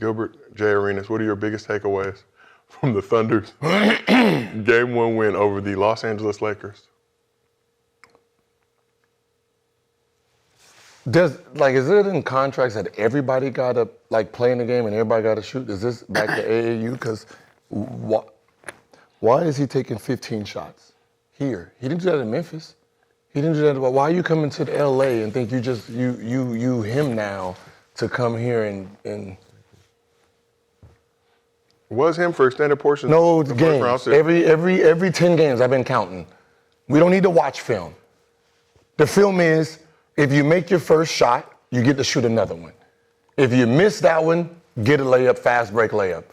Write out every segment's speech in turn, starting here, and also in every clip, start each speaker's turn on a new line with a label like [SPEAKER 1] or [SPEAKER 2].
[SPEAKER 1] Gilbert, J. Arenas, what are your biggest takeaways from the Thunder's Game 1 win over the Los Angeles Lakers?
[SPEAKER 2] Is it in contracts that everybody got to play in the game and everybody got to shoot? Is this back to AAU? Because why is he taking 15 shots here? He didn't do that in Memphis. He didn't do that. Why are you coming to the LA and think you him now to come here and
[SPEAKER 1] Was him for extended portions?
[SPEAKER 2] No, the games. Every 10 games I've been counting. We don't need to watch film. The film is, if you make your first shot, you get to shoot another one. If you miss that one, get a layup, fast break layup.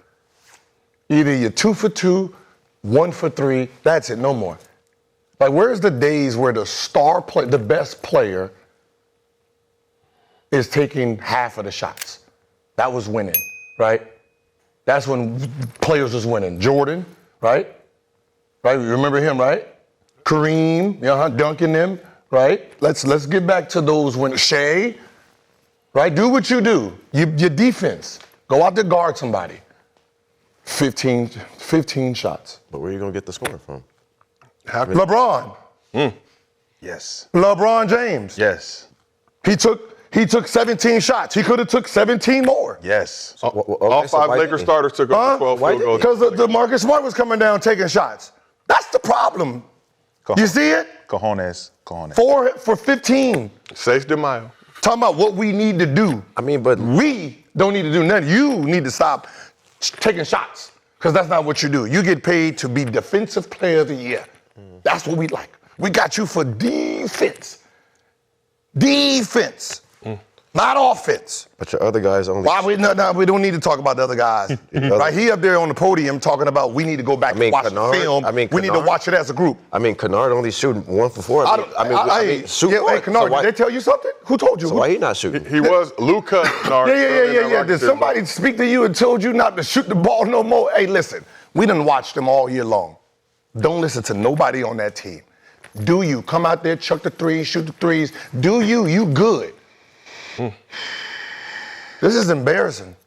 [SPEAKER 2] Either you're 2 for 2, 1 for 3, that's it, no more. Where's the days where the star player, the best player, is taking half of the shots? That was winning, right? That's when players was winning. Jordan, right? Right, you remember him, right? Kareem, dunking them, right? Let's get back to those when Shai, right? Do what you do. Your defense. Go out there, guard somebody. 15 shots.
[SPEAKER 3] But where are you going to get the scoring from?
[SPEAKER 2] LeBron.
[SPEAKER 3] Yes.
[SPEAKER 2] LeBron James.
[SPEAKER 3] Yes.
[SPEAKER 2] He took 17 shots. He could have took 17 more.
[SPEAKER 3] Yes.
[SPEAKER 1] All five Lakers starters took up 12 field goals.
[SPEAKER 2] Because the Marcus Smart was coming down taking shots. That's the problem. You see it?
[SPEAKER 3] Cojones.
[SPEAKER 2] 4 for 15.
[SPEAKER 1] 6 de Mayo.
[SPEAKER 2] Talking about what we need to do.
[SPEAKER 3] But
[SPEAKER 2] we don't need to do nothing. You need to stop taking shots because that's not what you do. You get paid to be Defensive Player of the Year. That's what we like. We got you for defense. Defense. Not offense.
[SPEAKER 3] But your other guys only.
[SPEAKER 2] Why we don't need to talk about the other guys. Right? He up there on the podium talking about we need to go back and watch the film. We need to watch it as a group.
[SPEAKER 3] Kennard only shooting 1 for 4.
[SPEAKER 2] Kennard, did they tell you something? Who told you?
[SPEAKER 3] So why he not shooting?
[SPEAKER 1] He was Luka Kennard.
[SPEAKER 2] Yeah. Did somebody speak to you and told you not to shoot the ball no more? Hey, listen, we done watched them all year long. Don't listen to nobody on that team. Do you come out there, chuck the threes, shoot the threes? Do you? You good. This is embarrassing.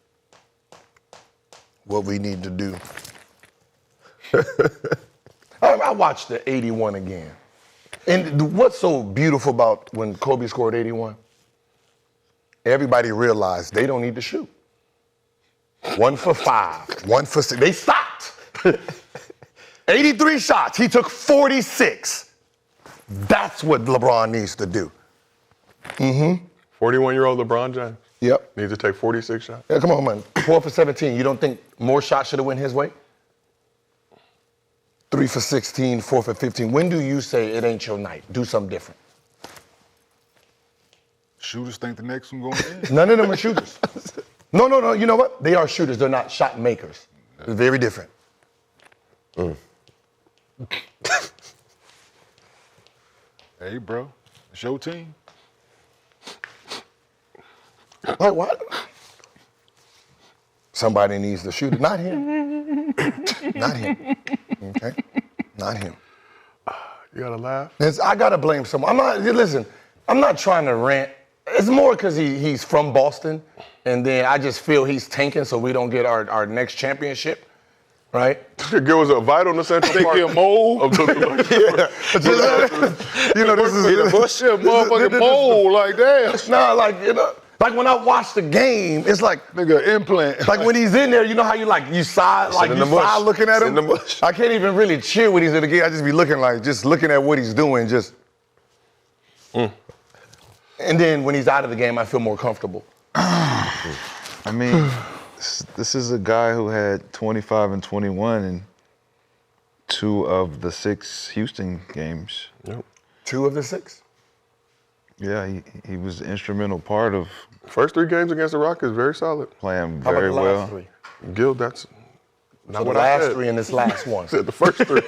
[SPEAKER 2] What we need to do. I watched the 81 again. And what's so beautiful about when Kobe scored 81? Everybody realized they don't need to shoot. 1 for 5, 1 for 6. They stopped. 83 shots. He took 46. That's what LeBron needs to do.
[SPEAKER 1] 41-year-old LeBron James.
[SPEAKER 2] Yep.
[SPEAKER 1] Needs to take 46 shots.
[SPEAKER 2] Yeah, come on, man. 4 for 17. You don't think more shots should have went his way? 3 for 16, 4 for 15. When do you say it ain't your night? Do something different.
[SPEAKER 4] Shooters think the next one going in.
[SPEAKER 2] None of them are shooters. No. You know what? They are shooters. They're not shot makers. It's very different.
[SPEAKER 4] Hey, bro. It's your team.
[SPEAKER 2] What? Somebody needs to shoot it. Not him. Not him. Okay? Not him.
[SPEAKER 1] You gotta laugh.
[SPEAKER 2] I gotta blame someone. I'm not trying to rant. It's more because he's from Boston, and then I just feel he's tanking so we don't get our next championship. Right?
[SPEAKER 1] There was a vital in the central part.
[SPEAKER 4] a mole?
[SPEAKER 1] Of the
[SPEAKER 2] this is
[SPEAKER 4] a bush, motherfucking mole, like that.
[SPEAKER 2] No, like when I watch the game, it's like
[SPEAKER 4] nigga implant.
[SPEAKER 2] Like when he's in there, you know how you side looking at him. I can't even really cheer when he's in the game. I just be looking at what he's doing, just. And then when he's out of the game, I feel more comfortable.
[SPEAKER 5] This is a guy who had 25 and 21 in 2 of the 6 Houston games.
[SPEAKER 1] Yep.
[SPEAKER 2] 2 of the 6?
[SPEAKER 5] Yeah, he was an instrumental part of.
[SPEAKER 1] First 3 games against the Rockets, very solid.
[SPEAKER 5] Playing
[SPEAKER 2] How
[SPEAKER 5] very
[SPEAKER 2] about the
[SPEAKER 5] well.
[SPEAKER 2] last 3?
[SPEAKER 1] Gil, that's not
[SPEAKER 2] So
[SPEAKER 1] what
[SPEAKER 2] the
[SPEAKER 1] I
[SPEAKER 2] last
[SPEAKER 1] said.
[SPEAKER 2] 3 and this last one.
[SPEAKER 1] I said the first 3.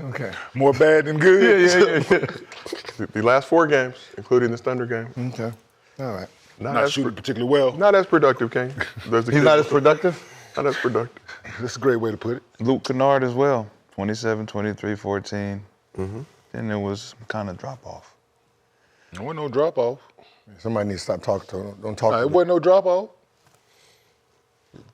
[SPEAKER 2] Okay.
[SPEAKER 4] More bad than good.
[SPEAKER 2] Yeah.
[SPEAKER 1] The last 4 games, including the Thunder game.
[SPEAKER 2] Okay. All right.
[SPEAKER 4] Not shooting particularly well.
[SPEAKER 1] Not as productive, King.
[SPEAKER 2] He's not as productive?
[SPEAKER 1] Not as productive.
[SPEAKER 4] That's a great way to put it.
[SPEAKER 5] Luke Kennard as well. 27, 23, 14. Then there was kind of drop off.
[SPEAKER 4] There wasn't no drop off.
[SPEAKER 2] Somebody needs to stop talking to him. Don't talk to
[SPEAKER 4] It
[SPEAKER 2] him.
[SPEAKER 4] wasn't no drop off.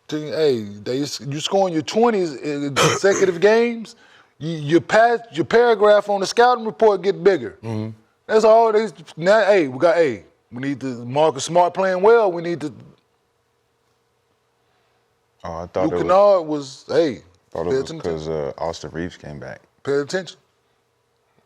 [SPEAKER 4] You scoring your 20s in consecutive games, your paragraph on the scouting report get bigger.
[SPEAKER 2] Mm-hmm.
[SPEAKER 4] That's all. We need to Marcus Smart playing well. We need to.
[SPEAKER 5] Oh, I thought
[SPEAKER 4] Luka
[SPEAKER 5] it was,
[SPEAKER 4] Doncic
[SPEAKER 5] thought
[SPEAKER 4] pay
[SPEAKER 5] it was
[SPEAKER 4] attention.
[SPEAKER 5] because Austin Reaves came back.
[SPEAKER 4] Pay attention.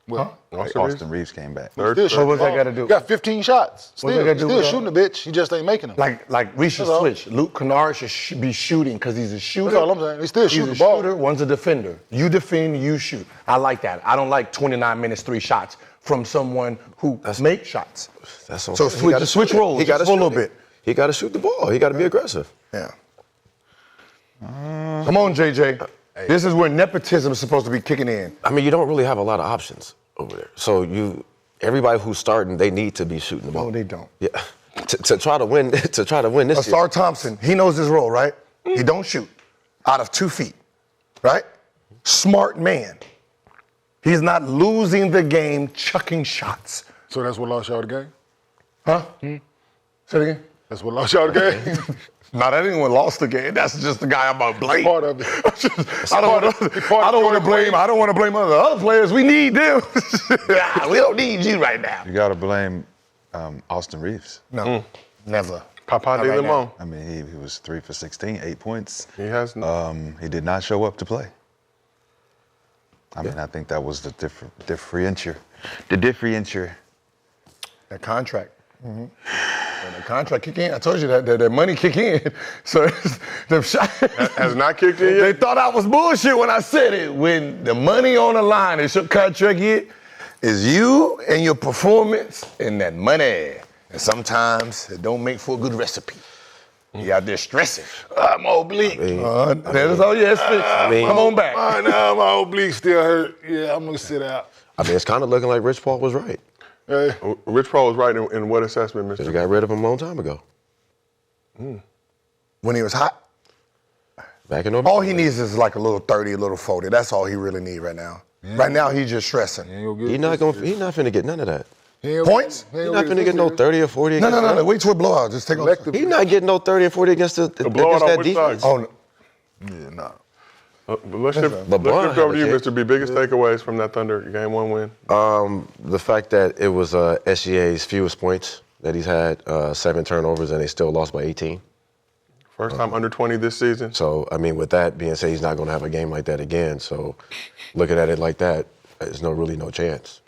[SPEAKER 2] Huh?
[SPEAKER 5] Austin Reaves came back.
[SPEAKER 2] What was that got to do?
[SPEAKER 4] You got 15 shots.
[SPEAKER 2] What's that got to do
[SPEAKER 4] Still
[SPEAKER 2] with
[SPEAKER 4] shooting the bitch. He just ain't making them.
[SPEAKER 2] Like we should
[SPEAKER 4] That's all.
[SPEAKER 2] switch. Luke Kennard should be shooting because he's a shooter.
[SPEAKER 4] That's all I'm saying. He still
[SPEAKER 2] He's
[SPEAKER 4] shooting
[SPEAKER 2] a
[SPEAKER 4] the ball.
[SPEAKER 2] shooter, one's a defender. You defend, you shoot. I like that. I don't like 29 minutes, 3 shots from someone who makes shots.
[SPEAKER 3] That's all.
[SPEAKER 2] So switch roles
[SPEAKER 3] He got
[SPEAKER 2] just for a little bit.
[SPEAKER 3] He got to shoot the ball. He got to be aggressive.
[SPEAKER 2] Yeah. Come on, JJ. This is where nepotism is supposed to be kicking in.
[SPEAKER 3] I mean, you don't really have a lot of options over there. So everybody who's starting, they need to be shooting the ball.
[SPEAKER 2] No, they don't.
[SPEAKER 3] Yeah. To try to win this year.
[SPEAKER 2] Asar Thompson, he knows his role, right? He don't shoot out of 2 feet, right? Smart man. He's not losing the game chucking shots.
[SPEAKER 4] So that's what lost y'all the game?
[SPEAKER 2] Huh? Say it again.
[SPEAKER 4] That's what lost y'all the game?
[SPEAKER 2] Not anyone lost the game. That's just the guy I'm gonna blame.
[SPEAKER 4] Part of it.
[SPEAKER 2] I don't want to blame other players. We need them. We don't need you right now.
[SPEAKER 5] You got to blame Austin Reaves.
[SPEAKER 2] No, never.
[SPEAKER 1] Papa de
[SPEAKER 2] right
[SPEAKER 1] Limon.
[SPEAKER 5] I mean, he was 3 for 16, 8 points.
[SPEAKER 1] He has.
[SPEAKER 5] He did not show up to play. I mean, I think that was the differentiator. The differentiator.
[SPEAKER 2] That contract. Mm-hmm. And the contract kick in. I told you that money kick in. So the shot
[SPEAKER 1] Has not kicked in
[SPEAKER 2] They
[SPEAKER 1] yet?
[SPEAKER 2] thought I was bullshit when I said it. When the money on the line is your contract hit, is you and your performance and that money. And sometimes it don't make for a good recipe. You out there stressing. I'm oblique. That is all. Yes, come on back.
[SPEAKER 4] Now my oblique still hurt. Yeah, I'm gonna sit out.
[SPEAKER 3] I mean, it's kind of looking like Rich Paul was right.
[SPEAKER 4] Hey.
[SPEAKER 1] Rich Paul was right in what assessment,
[SPEAKER 3] Because
[SPEAKER 1] Mr.
[SPEAKER 3] you got rid of him a long time ago.
[SPEAKER 2] When he was hot,
[SPEAKER 3] Back in
[SPEAKER 2] all he needs is like a little 30, a little 40. That's all he really needs right now. Right now, he's just stressing.
[SPEAKER 3] He's not finna get none of that.
[SPEAKER 2] Points?
[SPEAKER 3] He's not finna get no 30 or 40 against
[SPEAKER 2] No. Wait till a blowout. Just take off.
[SPEAKER 3] He's not getting no 30 or 40 against
[SPEAKER 1] A
[SPEAKER 3] against
[SPEAKER 1] blowout on
[SPEAKER 3] that
[SPEAKER 1] which
[SPEAKER 3] defense.
[SPEAKER 1] side?
[SPEAKER 2] Oh, no.
[SPEAKER 4] Yeah, nah.
[SPEAKER 1] Let's shift
[SPEAKER 3] LeBron
[SPEAKER 1] over to
[SPEAKER 3] had
[SPEAKER 1] you,
[SPEAKER 3] a chance.
[SPEAKER 1] Mr. B. Biggest takeaways from that Thunder game 1 win.
[SPEAKER 3] The fact that it was SGA's fewest points that he's had, 7 turnovers, and they still lost by 18.
[SPEAKER 1] First time under 20 this season.
[SPEAKER 3] So, I mean, with that being said, he's not going to have a game like that again. So, looking at it like that, there's really no chance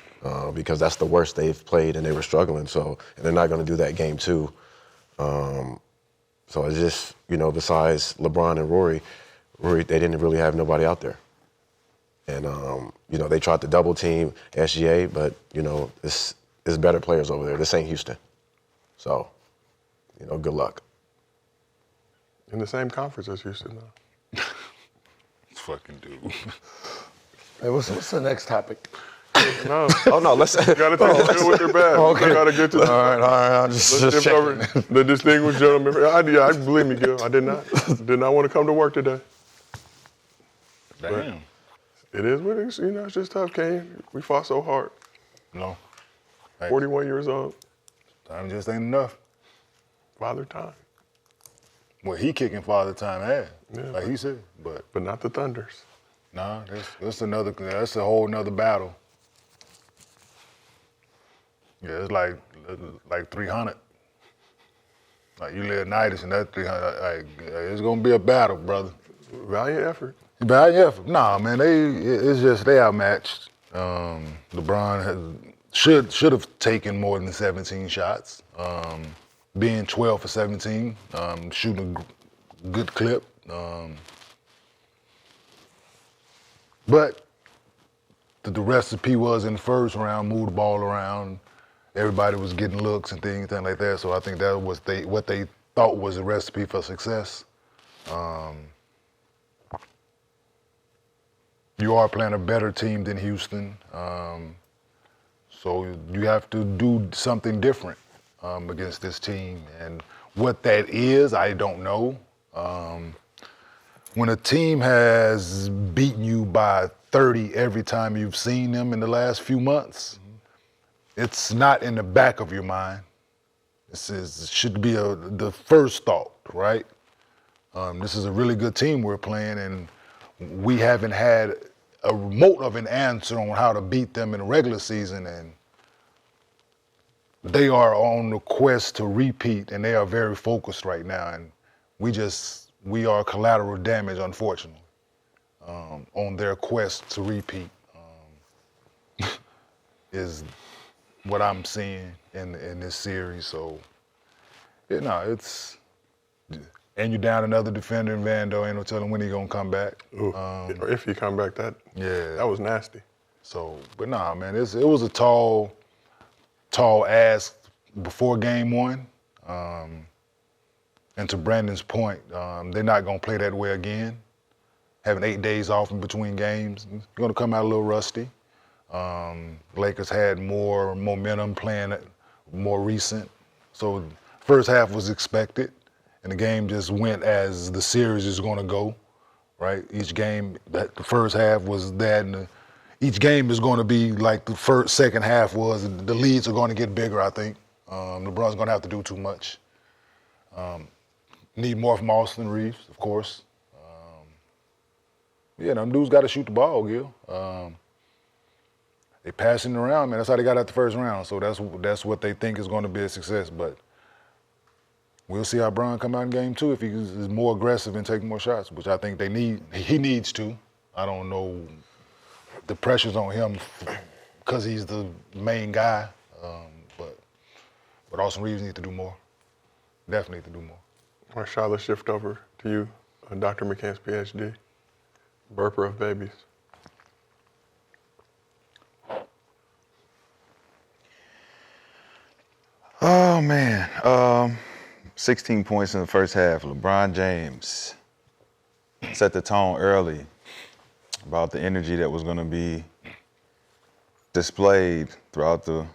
[SPEAKER 3] because that's the worst they've played, and they were struggling. So, and they're not going to do that game 2. So it's just, besides LeBron and Rory, they didn't really have nobody out there. And, they tried to double team SGA, but, it's better players over there. This ain't Houston. So, good luck.
[SPEAKER 1] In the same conference as Houston, though.
[SPEAKER 4] This fucking dude.
[SPEAKER 2] Hey, what's the next topic?
[SPEAKER 1] No.
[SPEAKER 3] Oh, no, let's...
[SPEAKER 1] Gotta take the good with their bad.
[SPEAKER 2] Okay.
[SPEAKER 1] Gotta get to
[SPEAKER 2] All right. I'm just
[SPEAKER 1] Let's shift
[SPEAKER 2] checking.
[SPEAKER 1] over the distinguished gentleman. I believe me, Gil. I did not want to come to work today.
[SPEAKER 4] Damn.
[SPEAKER 1] It is what it is. It's just tough, Kane. We fought so hard.
[SPEAKER 4] No. Hey,
[SPEAKER 1] 41 years old.
[SPEAKER 4] time just ain't enough.
[SPEAKER 1] Father time.
[SPEAKER 4] Well, he kicking father time ass,
[SPEAKER 1] Yeah,
[SPEAKER 4] like he said. But
[SPEAKER 1] But not the Thunders.
[SPEAKER 4] nah, that's a whole nother battle. Yeah, it's like 300. Like you live Leonidas and that's 300. Like it's gonna be a battle, brother.
[SPEAKER 1] Valiant effort.
[SPEAKER 4] Bad effort. Nah, man, it's just they outmatched. LeBron should have taken more than 17 shots. Being 12 for 17, shooting a good clip. But the recipe was in the first round, move the ball around. Everybody was getting looks and things like that. So I think that was what they thought was a recipe for success. You are playing a better team than Houston, so you have to do something different against this team. And what that is, I don't know. When a team has beaten you by 30 every time you've seen them in the last few months, it's not in the back of your mind. It should be the first thought, right? This is a really good team we're playing, and we haven't had a remote of an answer on how to beat them in the regular season, and they are on the quest to repeat, and they are very focused right now, and we are collateral damage, unfortunately, on their quest to repeat, is what I'm seeing in this series. So, and you're down another defender in Vando, ain't no telling when he's gonna come back.
[SPEAKER 1] Or if he come back, that was nasty.
[SPEAKER 4] So, but nah, man, it was a tall ask before game one. And to Brandon's point, they're not gonna play that way again. Having 8 days off in between games, you're gonna come out a little rusty. Lakers had more momentum playing more recent. So first half was expected, and the game just went as the series is gonna go, right? Each game, the first half was that, and each game is gonna be like the second half was, and the leads are gonna get bigger, I think. LeBron's gonna have to do too much. Need more from Austin Reaves, of course. Them dudes got to shoot the ball, Gil. They passing it around, man. That's how they got out the first round. So that's what they think is going to be a success. But we'll see how Bron come out in game two if he is more aggressive and take more shots, which I think he needs to. I don't know. The pressure's on him because he's the main guy. But Austin Reaves needs to do more. Definitely need to do more.
[SPEAKER 1] All right, Shai, let's shift over to you, Dr. McCants, PhD, burper of babies.
[SPEAKER 5] Oh, man. 16 points in the first half. LeBron James set the tone early about the energy that was going to be displayed throughout the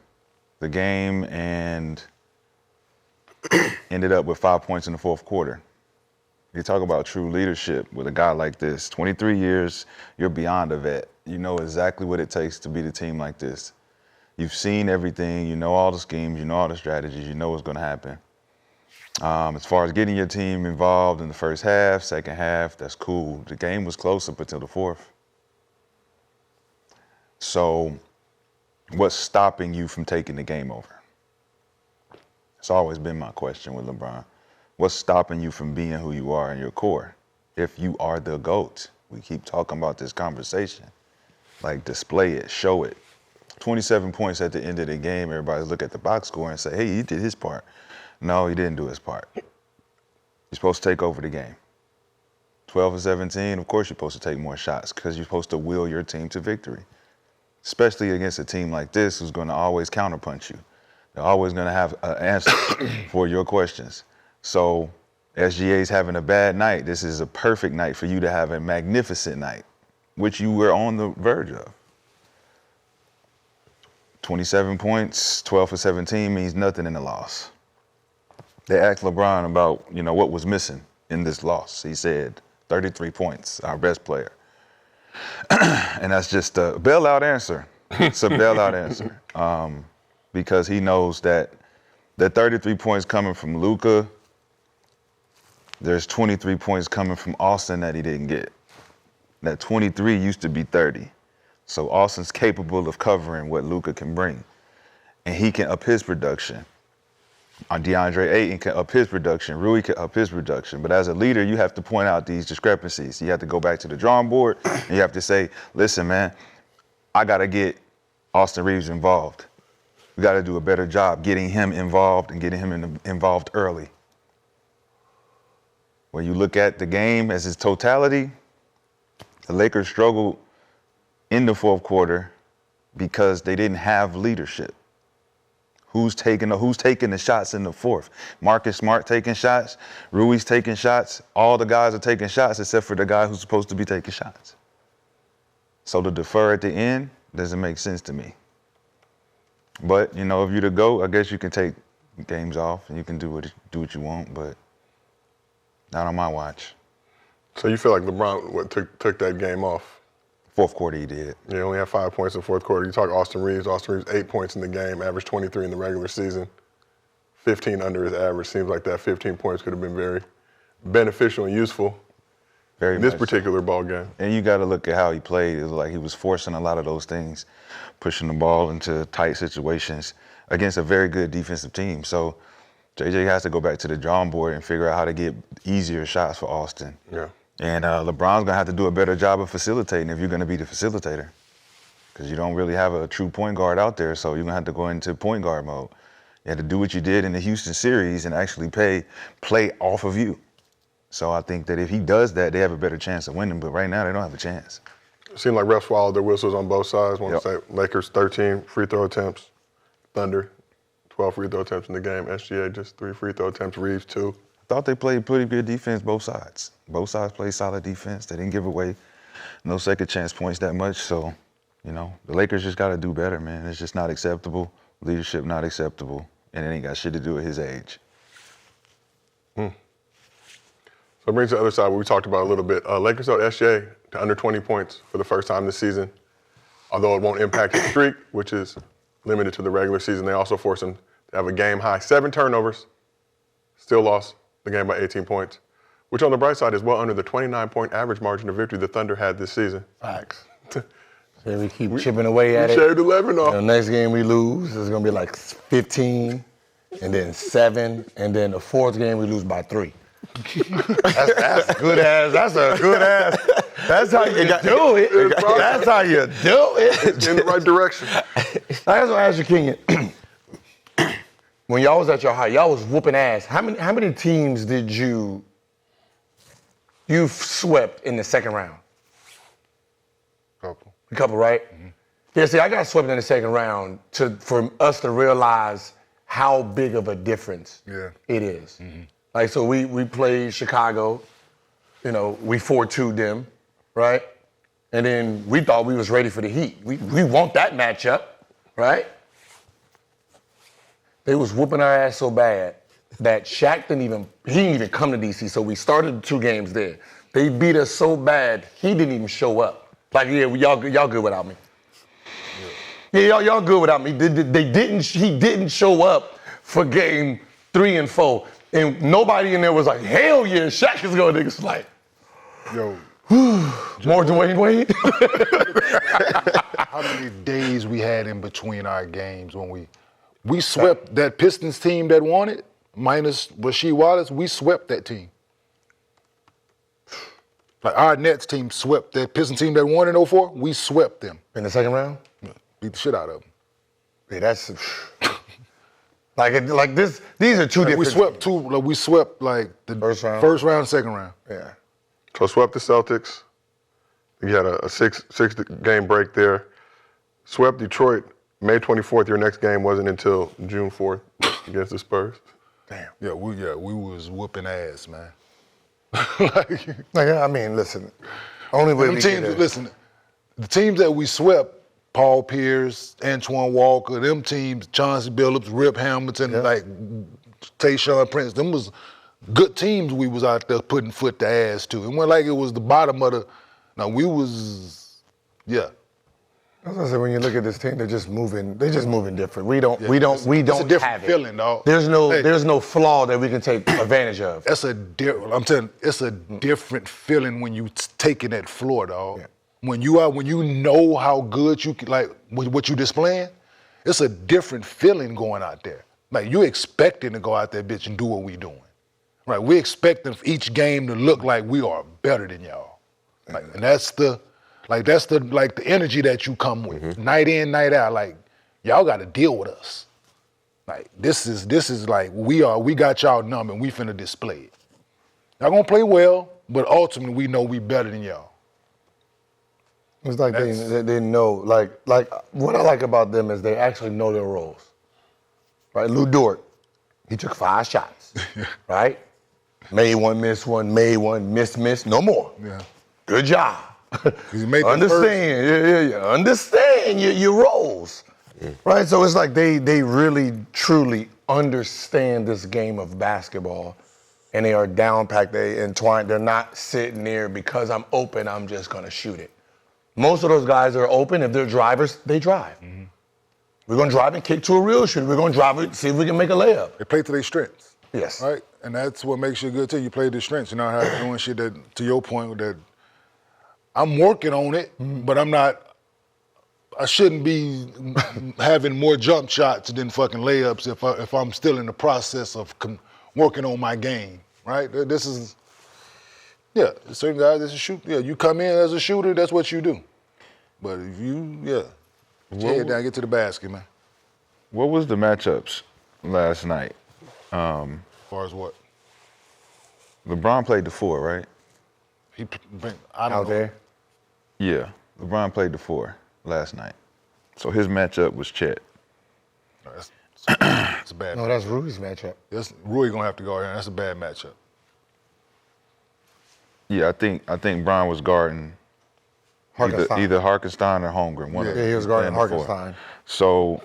[SPEAKER 5] game, and ended up with 5 points in the fourth quarter. You talk about true leadership with a guy like this. 23 years, you're beyond a vet. You know exactly what it takes to beat a team like this. You've seen everything. You know all the schemes. You know all the strategies. You know what's going to happen. As far as getting your team involved in the first half, second half, that's cool. The game was close up until the fourth. So what's stopping you from taking the game over? It's always been my question with LeBron. What's stopping you from being who you are in your core? If you are the GOAT, we keep talking about this conversation. Like, display it, show it. 27 points at the end of the game, everybody look at the box score and say, hey, he did his part. No, he didn't do his part. You're supposed to take over the game. 12 or 17, of course you're supposed to take more shots because you're supposed to will your team to victory, especially against a team like this who's going to always counterpunch you. They're always going to have an answer for your questions. So SGA's having a bad night. This is a perfect night for you to have a magnificent night, which you were on the verge of. 27 points, 12 for 17 means nothing in the loss. They asked LeBron about, what was missing in this loss. He said 33 points, our best player. And that's just a bailout answer. It's a bailout answer. Because he knows that the 33 points coming from Luka, there's 23 points coming from Austin that he didn't get. That 23 used to be 30. So Austin's capable of covering what Luka can bring. And he can up his production. DeAndre Ayton can up his production. Rui can up his production. But as a leader, you have to point out these discrepancies. You have to go back to the drawing board and you have to say, listen, man, I got to get Austin Reaves involved. We got to do a better job getting him involved and getting him involved early. When you look at the game as its totality, the Lakers struggled in the fourth quarter because they didn't have leadership. Who's taking the shots in the fourth? Marcus Smart taking shots, Rui's taking shots. All the guys are taking shots except for the guy who's supposed to be taking shots. So to defer at the end doesn't make sense to me. But, if you're the GOAT, I guess you can take games off and you can do what you want, but not on my watch.
[SPEAKER 1] So you feel like LeBron took that game off?
[SPEAKER 5] Fourth quarter he did.
[SPEAKER 1] Yeah, only had 5 points in the fourth quarter. You talk Austin Reaves 8 points in the game, averaged 23 in the regular season, 15 under his average. Seems like that 15 points could have been very, beneficial and useful
[SPEAKER 5] Very
[SPEAKER 1] in this
[SPEAKER 5] much so.
[SPEAKER 1] particular ball game.
[SPEAKER 5] And you got to look at how he played. It was like he was forcing a lot of those things, pushing the ball into tight situations against a very good defensive team. So JJ has to go back to the drawing board and figure out how to get easier shots for Austin.
[SPEAKER 1] Yeah.
[SPEAKER 5] And LeBron's going to have to do a better job of facilitating if you're going to be the facilitator, because you don't really have a true point guard out there, so you're going to have to go into point guard mode. You had to do what you did in the Houston series and actually play off of you. So I think that if he does that, they have a better chance of winning, but right now they don't have a chance.
[SPEAKER 1] It seemed like refs swallowed their whistles on both sides. Want
[SPEAKER 5] Yep.
[SPEAKER 1] to say Lakers 13 free throw attempts, Thunder 12 free throw attempts in the game, SGA just 3 free throw attempts, Reaves 2.
[SPEAKER 5] Thought they played pretty good defense, both sides. Both sides played solid defense. They didn't give away no second chance points that much. So, the Lakers just got to do better, man. It's just not acceptable. Leadership not acceptable. And it ain't got shit to do with his age.
[SPEAKER 1] So it brings the other side, what we talked about a little bit. Lakers held SGA to under 20 points for the first time this season. Although it won't impact his streak, which is limited to the regular season, they also forced him to have a game-high 7 turnovers. Still lost the game by 18 points, which on the bright side is well under the 29-point average margin of victory the Thunder had this season.
[SPEAKER 2] Facts. So we keep chipping away at
[SPEAKER 1] We
[SPEAKER 2] it.
[SPEAKER 1] shaved 11 off.
[SPEAKER 2] The next game we lose is gonna be like 15, and then 7, and then the fourth game we lose by 3. That's good ass. That's a good ass. That's how you do it. That's how you do it.
[SPEAKER 1] In the right direction.
[SPEAKER 2] I just want to ask you, Kenyon. When y'all was at your height, y'all was whooping ass. How many teams did you swept in the second round?
[SPEAKER 4] Couple.
[SPEAKER 2] A couple, right? Mm-hmm. Yeah, see, I got swept in the second round for us to realize how big of a difference it is. Mm-hmm. Like, so we played Chicago, we 4-2'd them, right? And then we thought we was ready for the Heat. We want that matchup, right? They was whooping our ass so bad that Shaq didn't even come to DC, so we started the 2 games there. They beat us so bad, he didn't even show up. Like, yeah, y'all good without me. Yeah, y'all good without me. He didn't show up for game 3 and 4. And nobody in there was like, hell yeah, Shaq is going. Niggas like,
[SPEAKER 4] Yo,
[SPEAKER 2] more than Wade.
[SPEAKER 4] how many days we had in between our games when we swept that Pistons team that won it, minus Rasheed Wallace, we swept that team. Like our Nets team swept that Pistons team that won in 04, we swept them.
[SPEAKER 2] In the second round?
[SPEAKER 4] Beat the shit out of them.
[SPEAKER 2] Yeah, that's like this. These are two different.
[SPEAKER 4] We swept the first round, second round.
[SPEAKER 2] Yeah.
[SPEAKER 1] So swept the Celtics. You had a six game break there. Swept Detroit. May 24th, your next game wasn't until June 4th against the Spurs.
[SPEAKER 2] Damn.
[SPEAKER 4] Yeah, we was whooping ass, man.
[SPEAKER 2] Listen. Only way we can.
[SPEAKER 4] Listen, the teams that we swept, Paul Pierce, Antoine Walker, them teams, Chauncey Billups, Rip Hamilton, Tayshaun Prince, them was good teams we was out there putting foot to ass to. It wasn't like it was the bottom of the,
[SPEAKER 2] I was gonna say, when you look at this team, they're just moving different. We don't
[SPEAKER 4] It's a different
[SPEAKER 2] have it.
[SPEAKER 4] feeling, dog.
[SPEAKER 2] There's no flaw that we can take advantage of.
[SPEAKER 4] I'm telling you, it's a different feeling when you taking that floor, dog. Yeah. When you know how good you can, like what you displaying, it's a different feeling going out there. Like you expecting to go out there, bitch, and do what we doing. Right? We expecting each game to look like we are better than y'all. And that's the energy that you come with. Night in, night out. Like, y'all gotta deal with us. Like this is like we got y'all numb and we finna display it. Y'all gonna play well, but ultimately we know we better than y'all.
[SPEAKER 2] It's like they know, like what I like about them is they actually know their roles. Right? Lou Dort, he took 5 shots, right? Made one, missed one, made one, missed, no more. Yeah. Good job. Understand, understand your roles, right? So it's like they really, truly understand this game of basketball, and they are down packed. They entwined. They're not sitting there because I'm open, I'm just gonna shoot it. Most of those guys are open. If they're drivers, they drive. Mm-hmm. We're gonna drive and kick to a real shooter. We're gonna drive it, see if we can make a layup.
[SPEAKER 4] They play to their strengths.
[SPEAKER 2] Yes.
[SPEAKER 4] Right? And that's what makes you a good team. You play the strengths. You know how you're doing shit that, to your point, that I'm working on it, but I shouldn't be having more jump shots than fucking layups if I'm still in the process of working on my game, right? This is, certain guys, this is shoot. Yeah, you come in as a shooter, that's what you do. But if you, put your head down, get to the basket, man.
[SPEAKER 5] What was the matchups last night?
[SPEAKER 4] As far as what?
[SPEAKER 5] LeBron played the 4, right?
[SPEAKER 4] I don't know.
[SPEAKER 2] there.
[SPEAKER 5] Yeah, LeBron played the 4 last night. So his matchup was Chet.
[SPEAKER 4] It's a bad
[SPEAKER 2] No, that's Rui's matchup.
[SPEAKER 4] Rui gonna have to go here. That's a bad matchup.
[SPEAKER 5] Yeah, I think Bron was guarding
[SPEAKER 2] Hartenstein.
[SPEAKER 5] either Hartenstein or Holmgren. One of them.
[SPEAKER 2] Yeah, he was guarding
[SPEAKER 5] playing the 4.
[SPEAKER 2] Hartenstein.
[SPEAKER 5] So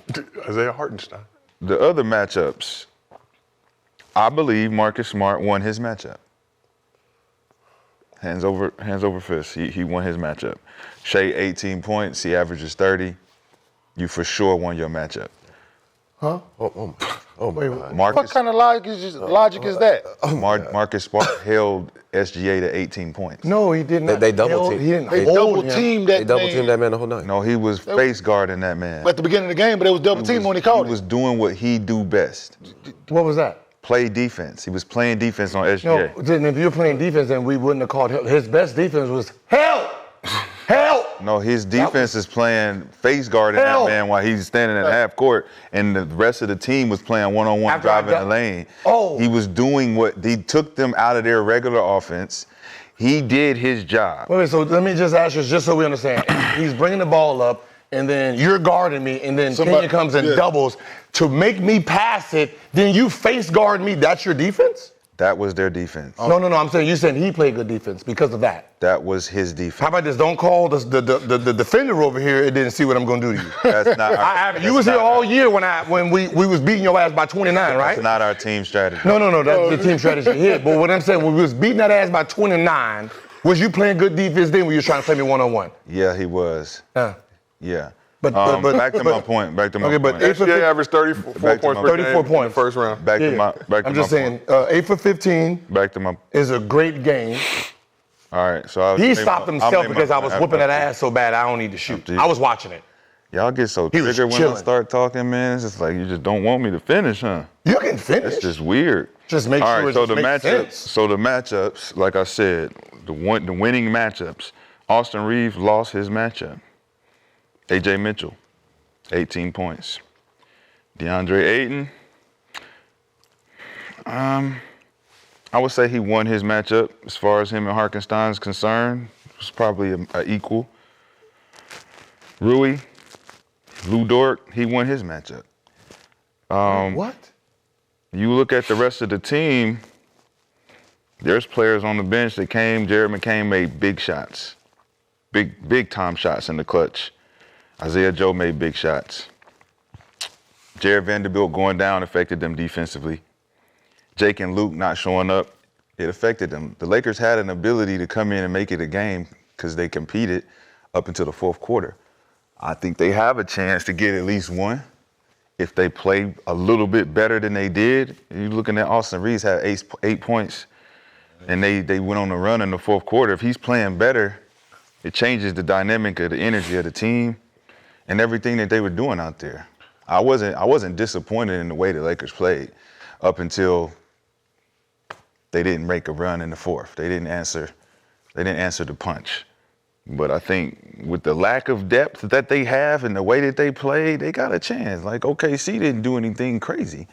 [SPEAKER 1] Isaiah Hartenstein.
[SPEAKER 5] the other matchups, I believe Marcus Smart won his matchup. Hands over fist. He won his matchup. Shai 18 points. He averages 30. You for sure won your matchup.
[SPEAKER 2] Huh?
[SPEAKER 3] Oh my God.
[SPEAKER 4] What
[SPEAKER 5] Marcus
[SPEAKER 4] kind of logic is that?
[SPEAKER 5] Marcus Smart held SGA to 18 points.
[SPEAKER 2] No, he didn't.
[SPEAKER 3] They double team.
[SPEAKER 2] He didn't
[SPEAKER 4] They
[SPEAKER 2] hold
[SPEAKER 4] double
[SPEAKER 2] him.
[SPEAKER 4] teamed
[SPEAKER 3] They
[SPEAKER 4] that
[SPEAKER 3] double
[SPEAKER 4] man
[SPEAKER 3] teamed that man the whole night.
[SPEAKER 5] No, he was face guarding that man.
[SPEAKER 4] at the beginning of the game, but it was double team when he caught
[SPEAKER 5] He
[SPEAKER 4] it.
[SPEAKER 5] was doing what he do best.
[SPEAKER 2] What was that?
[SPEAKER 5] Play defense. He was playing defense on
[SPEAKER 2] No,
[SPEAKER 5] SGA.
[SPEAKER 2] then if you're playing defense, then we wouldn't have called him. His best defense was help, help.
[SPEAKER 5] No, his defense is playing face guarding that
[SPEAKER 2] Hell.
[SPEAKER 5] man while he's standing at half court, and the rest of the team was playing one-on-one
[SPEAKER 2] After I
[SPEAKER 5] driving the
[SPEAKER 2] got-
[SPEAKER 5] lane.
[SPEAKER 2] Oh.
[SPEAKER 5] He was doing he took them out of their regular offense. He did his job.
[SPEAKER 2] Wait, so let me just ask you, just so we understand. He's bringing the ball up, and then you're guarding me, and then
[SPEAKER 4] Somebody-
[SPEAKER 2] Kenya comes and doubles to make me pass it. Then you face guard me. That's your defense?
[SPEAKER 5] That was their defense.
[SPEAKER 2] No, I'm saying you said he played good defense because of that.
[SPEAKER 5] That was his defense.
[SPEAKER 2] How about this? Don't call the defender over here. It didn't see what I'm gonna do to you.
[SPEAKER 5] That's not.
[SPEAKER 2] You was here all year when we was beating your ass by 29, right?
[SPEAKER 5] That's not our team strategy.
[SPEAKER 2] No, that's the team strategy here. But what I'm saying, when we was beating that ass by 29, was you playing good defense then when you was trying to play me one-on-one?
[SPEAKER 5] Yeah, he was. Yeah.
[SPEAKER 2] But
[SPEAKER 5] back to my point. Back to my
[SPEAKER 2] Okay, but
[SPEAKER 5] point.
[SPEAKER 2] eight for
[SPEAKER 1] SGA averaged 34
[SPEAKER 5] Back to
[SPEAKER 1] points
[SPEAKER 5] my-
[SPEAKER 1] per
[SPEAKER 2] 34
[SPEAKER 1] game in
[SPEAKER 2] points.
[SPEAKER 1] the first round.
[SPEAKER 5] Back to
[SPEAKER 2] Yeah.
[SPEAKER 5] my. Back to
[SPEAKER 2] I'm
[SPEAKER 5] my
[SPEAKER 2] just saying,
[SPEAKER 5] point.
[SPEAKER 2] 8 for 15
[SPEAKER 5] Back to my.
[SPEAKER 2] is a great game.
[SPEAKER 5] All right. So
[SPEAKER 2] He stopped himself because I was whooping that ass so bad I don't need to shoot.
[SPEAKER 5] After you-
[SPEAKER 2] I was watching it.
[SPEAKER 5] Y'all get so
[SPEAKER 2] He was
[SPEAKER 5] triggered when I
[SPEAKER 2] chilling.
[SPEAKER 5] start talking, man. It's just like you just don't want me to finish, huh?
[SPEAKER 2] You can finish.
[SPEAKER 5] It's just weird.
[SPEAKER 2] Just make
[SPEAKER 5] All
[SPEAKER 2] sure
[SPEAKER 5] right,
[SPEAKER 2] it
[SPEAKER 5] so
[SPEAKER 2] just
[SPEAKER 5] the
[SPEAKER 2] makes
[SPEAKER 5] matchups.
[SPEAKER 2] sense.
[SPEAKER 5] So the matchups, like I said, the winning matchups. Austin Reaves lost his matchup. AJ Mitchell, 18 points. DeAndre Ayton. I would say he won his matchup as far as him and Hartenstein is concerned. It was probably an equal. Rui, Lou Dort, he won his matchup.
[SPEAKER 2] What?
[SPEAKER 5] You look at the rest of the team, there's players on the bench that came. Jared McCain made big shots, big time shots in the clutch. Isaiah Joe made big shots. Jared Vanderbilt going down affected them defensively. Jake and Luke not showing up, it affected them. The Lakers had an ability to come in and make it a game because they competed up until the fourth quarter. I think they have a chance to get at least one if they play a little bit better than they did. You're looking at Austin Reaves had 8 points, and they went on a run in the fourth quarter. If he's playing better, it changes the dynamic of the energy of the team and everything that they were doing out there. I wasn't disappointed in the way the Lakers played up until they didn't make a run in the fourth. They didn't answer the punch. But I think with the lack of depth that they have and the way that they played, they got a chance. Like OKC didn't do anything crazy.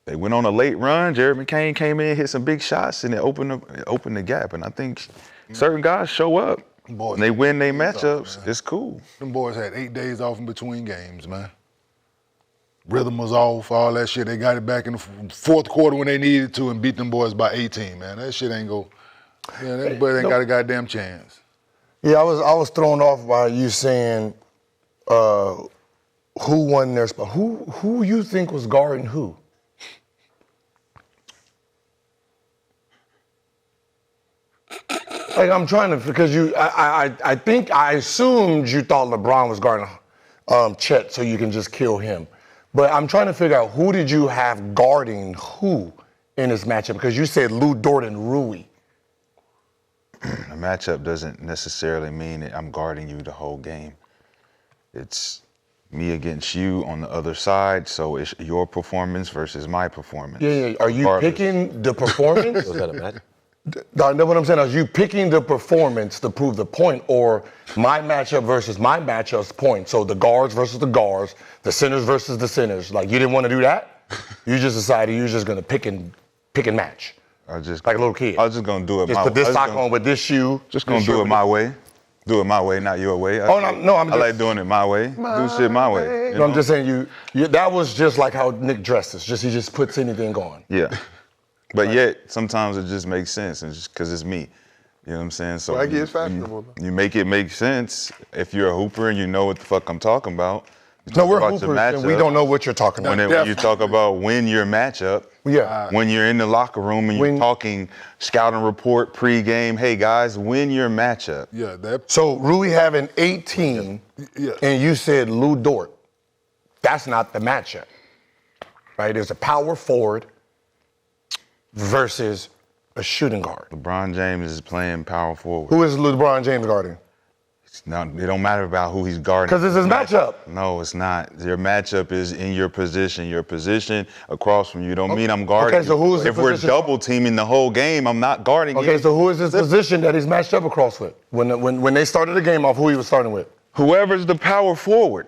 [SPEAKER 5] They went on a late run. Jared McCain came in, hit some big shots, and it opened the gap. And I think certain guys show up.
[SPEAKER 4] Boys,
[SPEAKER 5] and they win their
[SPEAKER 4] man.
[SPEAKER 5] matchups. It's cool.
[SPEAKER 4] Them boys had 8 days off in between games, man. Rhythm was off, all that shit. They got it back in the fourth quarter when they needed to and beat them boys by 18, man. That shit ain't go. Yeah, that boy ain't got a goddamn chance.
[SPEAKER 2] Yeah, I was thrown off by you saying who won their spot. Who you think was guarding who? Like I'm trying to because I think I assumed you thought LeBron was guarding Chet so you can just kill him. But I'm trying to figure out who did you have guarding who in this matchup? Because you said Lou Dort and Rui.
[SPEAKER 5] A matchup doesn't necessarily mean that I'm guarding you the whole game. It's me against you on the other side, so it's your performance versus my performance.
[SPEAKER 2] Yeah. Are you
[SPEAKER 5] Regardless.
[SPEAKER 2] picking the performance?
[SPEAKER 3] Was that a match?
[SPEAKER 2] I know what I'm saying. Are you picking the performance to prove the point, or my matchup versus my matchup's point? So the guards versus the guards, the centers versus the centers. Like, you didn't want to do that? You just decided you were just going to pick and match.
[SPEAKER 5] I just
[SPEAKER 2] Like a little kid.
[SPEAKER 5] I was just gonna do it
[SPEAKER 2] Just
[SPEAKER 5] my way.
[SPEAKER 2] put this sock on with this shoe.
[SPEAKER 5] Just gonna do it my way. Do it my way, not your way.
[SPEAKER 2] Oh, no, I'm
[SPEAKER 5] I
[SPEAKER 2] just-
[SPEAKER 5] like doing it my way. Do shit my way. you
[SPEAKER 2] No, I'm
[SPEAKER 5] know?
[SPEAKER 2] just saying you. That was just like how Nick dresses. He just puts anything on.
[SPEAKER 5] Yeah. But yet, sometimes it just makes sense, and just because it's me. You know what I'm saying? So
[SPEAKER 1] Swaggy is fashionable, though.
[SPEAKER 5] You make it make sense if you're a hooper and you know what the fuck I'm talking about. You
[SPEAKER 2] No,
[SPEAKER 5] talk
[SPEAKER 2] we're
[SPEAKER 5] about your
[SPEAKER 2] hoopers, and we
[SPEAKER 5] matchup.
[SPEAKER 2] don't know what you're talking about.
[SPEAKER 5] When you talk about win your matchup,
[SPEAKER 2] Yeah.
[SPEAKER 5] when you're in the locker room and you're
[SPEAKER 2] When-
[SPEAKER 5] talking scouting report pregame, hey guys, win your matchup.
[SPEAKER 4] Yeah, that.
[SPEAKER 2] So Rui having 18,
[SPEAKER 4] Yeah.
[SPEAKER 2] and you said Lou Dort. That's not the matchup, right? There's a power forward versus a shooting guard.
[SPEAKER 5] LeBron James is playing power forward.
[SPEAKER 2] Who is LeBron James guarding?
[SPEAKER 5] Now, it don't matter about who he's guarding.
[SPEAKER 2] 'Cause it's his matchup.
[SPEAKER 5] No, it's not. Your matchup is in your position. Your position across from you don't mean I'm guarding.
[SPEAKER 2] Okay, so who's the
[SPEAKER 5] if we're
[SPEAKER 2] position-
[SPEAKER 5] double teaming the whole game, I'm not guarding
[SPEAKER 2] Okay,
[SPEAKER 5] you.
[SPEAKER 2] so who is his position that he's matched up across with? When they started the game off, who he was starting with?
[SPEAKER 5] Whoever's the power forward.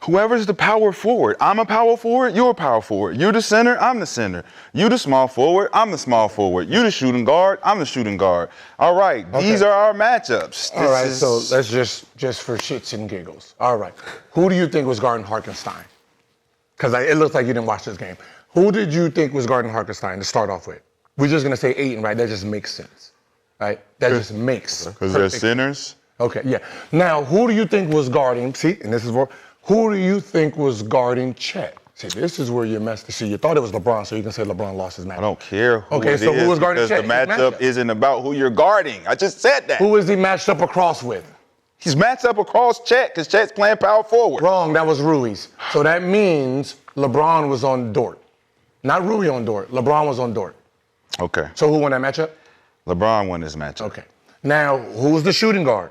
[SPEAKER 5] Whoever's the power forward. I'm a power forward, you're a power forward. You're the center, I'm the center. You the small forward, I'm the small forward. You the shooting guard, I'm the shooting guard. All right, these are our matchups.
[SPEAKER 2] All right,
[SPEAKER 5] This
[SPEAKER 2] so
[SPEAKER 5] is-
[SPEAKER 2] let's just for shits and giggles. All right, who do you think was guarding Hartenstein? Because it looks like you didn't watch this game. Who did you think was guarding Hartenstein to start off with? We're just gonna say Ayton, right? That just makes sense, right? That just makes
[SPEAKER 5] Because they're
[SPEAKER 2] perfect-
[SPEAKER 5] centers.
[SPEAKER 2] Okay, yeah. Now, who do you think was guarding? See, and this is where. Who do you think was guarding Chet? See, this is where you messed. See, you thought it was LeBron, so you can say LeBron lost his match.
[SPEAKER 5] I don't care who
[SPEAKER 2] Okay,
[SPEAKER 5] it
[SPEAKER 2] so
[SPEAKER 5] is
[SPEAKER 2] who was guarding
[SPEAKER 5] because
[SPEAKER 2] Chet?
[SPEAKER 5] the
[SPEAKER 2] His
[SPEAKER 5] matchup
[SPEAKER 2] matchup.
[SPEAKER 5] isn't about who you're guarding. I just said that.
[SPEAKER 2] Who is he matched up across with?
[SPEAKER 5] He's matched up across Chet because Chet's playing power forward.
[SPEAKER 2] Wrong, that was Ruiz. So that means LeBron was on Dort. Not Rui on Dort, LeBron was on Dort.
[SPEAKER 5] Okay.
[SPEAKER 2] So who won that matchup?
[SPEAKER 5] LeBron won this matchup.
[SPEAKER 2] Okay. Now, who's the shooting guard?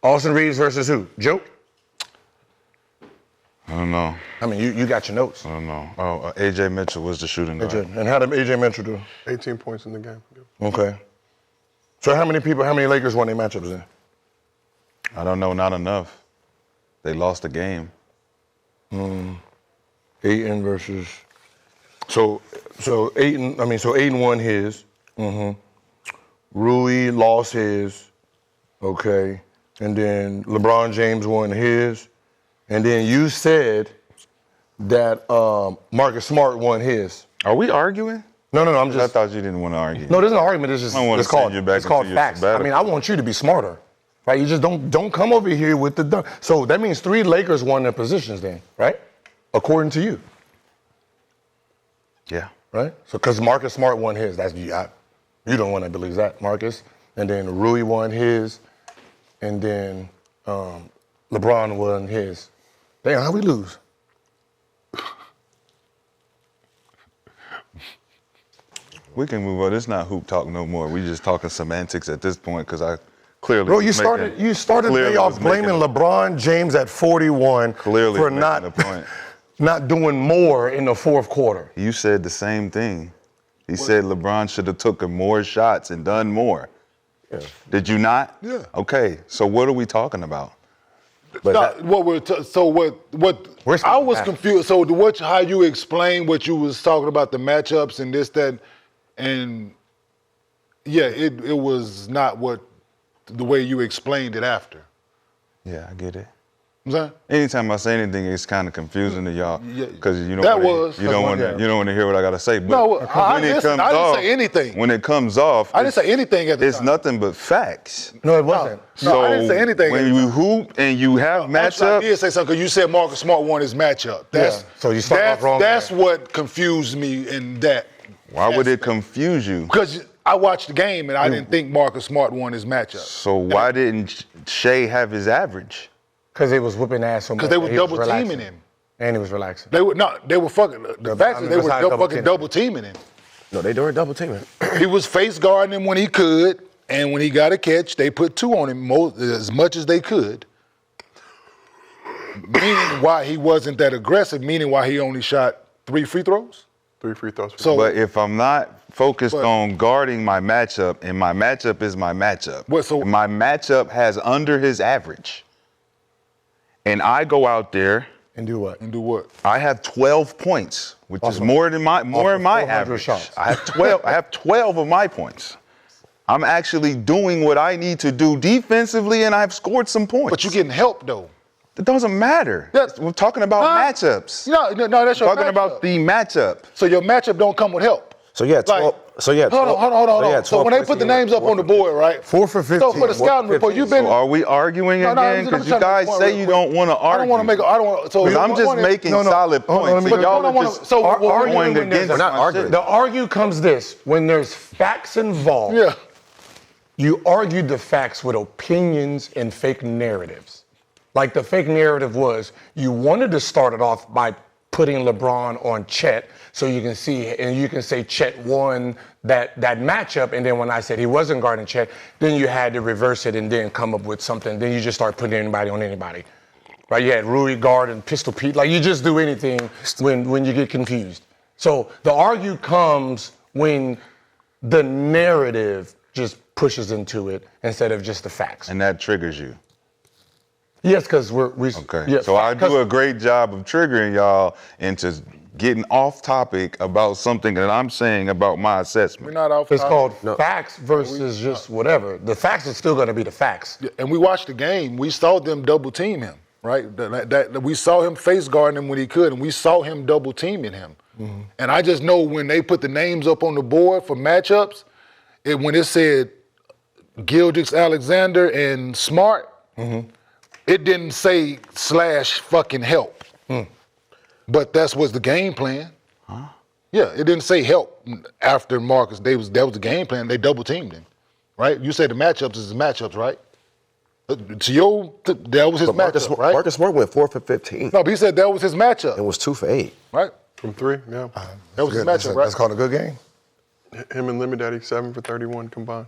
[SPEAKER 2] Austin Reaves versus who? Joe?
[SPEAKER 5] I don't know.
[SPEAKER 2] I mean, you got your notes.
[SPEAKER 5] I don't know. Oh, AJ Mitchell was the shooting guard.
[SPEAKER 2] And how did AJ Mitchell do?
[SPEAKER 1] 18 points in the game.
[SPEAKER 2] Okay. So how many Lakers won their matchups then?
[SPEAKER 5] I don't know, not enough. They lost the game.
[SPEAKER 2] Ayton versus. So Ayton won his. Rui lost his. Okay. And then LeBron James won his. And then you said that Marcus Smart won his.
[SPEAKER 5] Are we arguing?
[SPEAKER 2] No, I'm
[SPEAKER 5] I
[SPEAKER 2] just.
[SPEAKER 5] thought you didn't want to argue.
[SPEAKER 2] No, this isn't an argument. It's just.
[SPEAKER 5] I wanna
[SPEAKER 2] It's called.
[SPEAKER 5] send you back
[SPEAKER 2] It's called
[SPEAKER 5] into your
[SPEAKER 2] facts. I
[SPEAKER 5] sabbatical.
[SPEAKER 2] mean, I want you to be smarter, right? You just don't come over here with the dunk. So that means 3 Lakers won their positions then, right? According to you,
[SPEAKER 5] Yeah.
[SPEAKER 2] right? So because Marcus Smart won his, that's you. You don't want to believe that, Marcus. And then Rui won his, and then LeBron won his. Damn, how we lose?
[SPEAKER 5] We can move on. It's not hoop talk no more. We just talking semantics at this point because I clearly.
[SPEAKER 2] Bro, you
[SPEAKER 5] was
[SPEAKER 2] started
[SPEAKER 5] making-
[SPEAKER 2] the
[SPEAKER 5] clearly
[SPEAKER 2] day off
[SPEAKER 5] was
[SPEAKER 2] blaming
[SPEAKER 5] making-
[SPEAKER 2] LeBron James at 41
[SPEAKER 5] Clearly
[SPEAKER 2] for
[SPEAKER 5] making
[SPEAKER 2] not
[SPEAKER 5] a point.
[SPEAKER 2] not doing more in the fourth quarter.
[SPEAKER 5] You said the same thing. He said LeBron should have taken more shots and done more.
[SPEAKER 2] Yeah.
[SPEAKER 5] Did you not?
[SPEAKER 4] Yeah.
[SPEAKER 5] Okay, so what are we talking about?
[SPEAKER 2] But
[SPEAKER 4] No,
[SPEAKER 2] that-
[SPEAKER 4] what we're
[SPEAKER 2] We're
[SPEAKER 4] I was
[SPEAKER 2] back.
[SPEAKER 4] confused. So how you explain what you was talking about the matchups and this that, and yeah, it was not what the way you explained it after.
[SPEAKER 5] Yeah, I get it.
[SPEAKER 4] You know what I'm
[SPEAKER 5] Anytime I say anything, it's kind of confusing to y'all
[SPEAKER 4] Yeah,
[SPEAKER 5] because you
[SPEAKER 4] that
[SPEAKER 5] don't
[SPEAKER 4] was-
[SPEAKER 5] you don't want
[SPEAKER 2] yeah.
[SPEAKER 5] to you don't want to hear what I gotta say. But
[SPEAKER 4] No, I didn't say anything.
[SPEAKER 5] When it comes off,
[SPEAKER 4] I didn't say anything at the
[SPEAKER 5] it's
[SPEAKER 4] time.
[SPEAKER 5] nothing but facts.
[SPEAKER 2] No, it wasn't.
[SPEAKER 4] No, I didn't say anything
[SPEAKER 5] When
[SPEAKER 4] at the
[SPEAKER 5] you hoop and you have
[SPEAKER 4] I
[SPEAKER 5] matchup,
[SPEAKER 4] did say something because you said Marcus Smart won his matchup. That's
[SPEAKER 2] So you started off wrong
[SPEAKER 4] That's
[SPEAKER 2] there.
[SPEAKER 4] what confused me in that.
[SPEAKER 5] why would it confuse you?
[SPEAKER 4] Because I watched the game and I didn't think Marcus Smart won his matchup.
[SPEAKER 5] So why didn't Shai have his average?
[SPEAKER 2] Because they was whooping ass so much.
[SPEAKER 4] Because they were
[SPEAKER 2] that he was
[SPEAKER 4] double
[SPEAKER 2] relaxing.
[SPEAKER 4] teaming him.
[SPEAKER 2] And he was relaxing.
[SPEAKER 4] They were fucking. The fact is, they were
[SPEAKER 2] besides
[SPEAKER 4] fucking double teaming him.
[SPEAKER 3] No, they doing double teaming.
[SPEAKER 4] He was face guarding him when he could, and when he got a catch, they put 2 on him as much as they could. Meaning why he wasn't that aggressive, meaning why he only shot 3 free throws.
[SPEAKER 1] 3 free throws.
[SPEAKER 4] So-
[SPEAKER 5] But if I'm not focused on guarding my matchup, and my matchup is my matchup, and my matchup has under his average, and I go out there
[SPEAKER 2] And do what?
[SPEAKER 4] And do what?
[SPEAKER 5] I have 12 points, which is more than my
[SPEAKER 2] of
[SPEAKER 5] my
[SPEAKER 2] 400
[SPEAKER 5] average.
[SPEAKER 2] shots.
[SPEAKER 5] I have 12. I have 12 of my points. I'm actually doing what I need to do defensively, and I've scored some points.
[SPEAKER 4] But you're getting help though.
[SPEAKER 5] It doesn't matter.
[SPEAKER 4] Yes.
[SPEAKER 5] We're talking about matchups.
[SPEAKER 4] No, that's your
[SPEAKER 5] Talking
[SPEAKER 4] matchup.
[SPEAKER 5] about the matchup.
[SPEAKER 4] So your matchup don't come with help.
[SPEAKER 3] So yeah, 12.
[SPEAKER 4] Hold on. So when they put the names up on the board, right?
[SPEAKER 2] 4 for 15.
[SPEAKER 4] So for the scouting report, you've been.
[SPEAKER 5] So are we arguing
[SPEAKER 4] No,
[SPEAKER 5] again?
[SPEAKER 4] I'm
[SPEAKER 5] Because
[SPEAKER 4] trying
[SPEAKER 5] you
[SPEAKER 4] to make
[SPEAKER 5] guys
[SPEAKER 4] one
[SPEAKER 5] say
[SPEAKER 4] real
[SPEAKER 5] you
[SPEAKER 4] quick.
[SPEAKER 5] don't want to argue.
[SPEAKER 4] I don't want to make. I don't want. So
[SPEAKER 5] Because I'm just making solid points.
[SPEAKER 2] let me
[SPEAKER 5] but
[SPEAKER 2] go.
[SPEAKER 5] y'all
[SPEAKER 4] I don't
[SPEAKER 5] are
[SPEAKER 4] wanna-
[SPEAKER 5] just
[SPEAKER 4] so
[SPEAKER 2] Ar-
[SPEAKER 4] what-
[SPEAKER 2] arguing
[SPEAKER 5] going
[SPEAKER 2] when there's
[SPEAKER 5] against
[SPEAKER 2] a-
[SPEAKER 3] We're not
[SPEAKER 5] my
[SPEAKER 3] arguing.
[SPEAKER 5] shit.
[SPEAKER 2] The argue comes this: when there's facts involved,
[SPEAKER 4] Yeah.
[SPEAKER 2] you argue the facts with opinions and fake narratives. Like the fake narrative was, you wanted to start it off by putting LeBron on Chet, so you can see, and you can say Chet won that matchup, and then when I said he wasn't guarding Chet, then you had to reverse it and then come up with something. Then you just start putting anybody on anybody. Right? You had Rui guard and Pistol Pete. Like you just do anything when you get confused. So the argue comes when the narrative just pushes into it instead of just the facts.
[SPEAKER 5] And that triggers you.
[SPEAKER 2] Yes, because we
[SPEAKER 5] Okay.
[SPEAKER 2] Yeah,
[SPEAKER 5] So I do a great job of triggering y'all into getting off topic about something that I'm saying about my
[SPEAKER 4] We're
[SPEAKER 5] assessment.
[SPEAKER 4] not off.
[SPEAKER 2] It's
[SPEAKER 4] topic.
[SPEAKER 2] called facts versus just whatever. The facts are still going to be the facts.
[SPEAKER 4] And we watched the game. We saw them double team him, right? That we saw him face guarding him when he could, and we saw him double teaming him.
[SPEAKER 2] Mm-hmm.
[SPEAKER 4] And I just know when they put the names up on the board for matchups, when it said Gilgeous Alexander and Smart, it didn't say / fucking help. But that was the game plan. Yeah, it didn't say help after Marcus. That was the game plan. They double teamed him, right? You said the matchups is his matchups, right? That was his matchup, right?
[SPEAKER 3] Marcus Smart went 4 for 15.
[SPEAKER 4] No, but he said that was his matchup,
[SPEAKER 3] And was 2 for 8.
[SPEAKER 4] right?
[SPEAKER 1] From 3, yeah.
[SPEAKER 4] That was his matchup, right?
[SPEAKER 2] That's called a good game.
[SPEAKER 1] Him and Limit Daddy, 7 for 31 combined.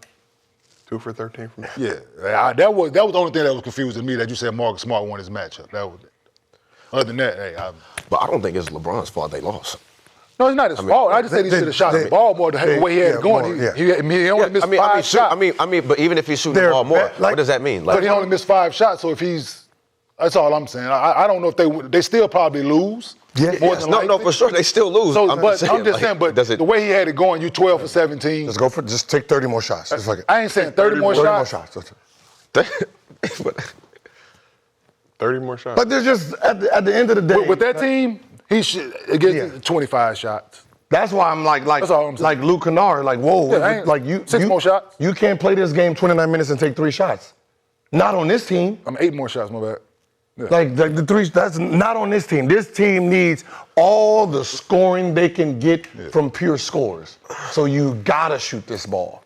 [SPEAKER 1] 2 for 13 from
[SPEAKER 4] Yeah, that was the only thing that was confusing me, that you said Marcus Smart won his matchup. That was it. Other than that, hey,
[SPEAKER 3] But I don't think it's LeBron's fault they lost.
[SPEAKER 4] no, it's not his fault. I just said he should have shot the ball more the way he had it going. He only missed 5 shots.
[SPEAKER 3] But even if he's shooting the ball more, what does that mean?
[SPEAKER 4] But he only missed 5 shots, so if that's all I'm saying. I don't know if they still probably lose. More than
[SPEAKER 3] no,
[SPEAKER 4] likely.
[SPEAKER 3] for sure they still lose.
[SPEAKER 4] So, I'm just saying, but
[SPEAKER 3] does it?
[SPEAKER 4] the way he had it going, you 12 for 17.
[SPEAKER 2] Just take 30 more shots. Just like
[SPEAKER 4] I ain't saying 30 more
[SPEAKER 2] 30 more
[SPEAKER 4] shots.
[SPEAKER 2] shots.
[SPEAKER 1] 30 more shots.
[SPEAKER 2] But there's just at the end of the day,
[SPEAKER 4] With that team, he should get 25 shots.
[SPEAKER 2] that's why I'm like
[SPEAKER 4] That's all I'm saying.
[SPEAKER 2] like Luke Kennard, like whoa,
[SPEAKER 4] Yeah,
[SPEAKER 2] like you
[SPEAKER 4] 6 more shots.
[SPEAKER 2] You can't play this game 29 minutes and take 3 shots. Not on this team.
[SPEAKER 4] 8 more shots, my bad. Yeah.
[SPEAKER 2] Like the 3, that's not on this team. This team needs all the scoring they can get from pure scores. So you gotta shoot this ball.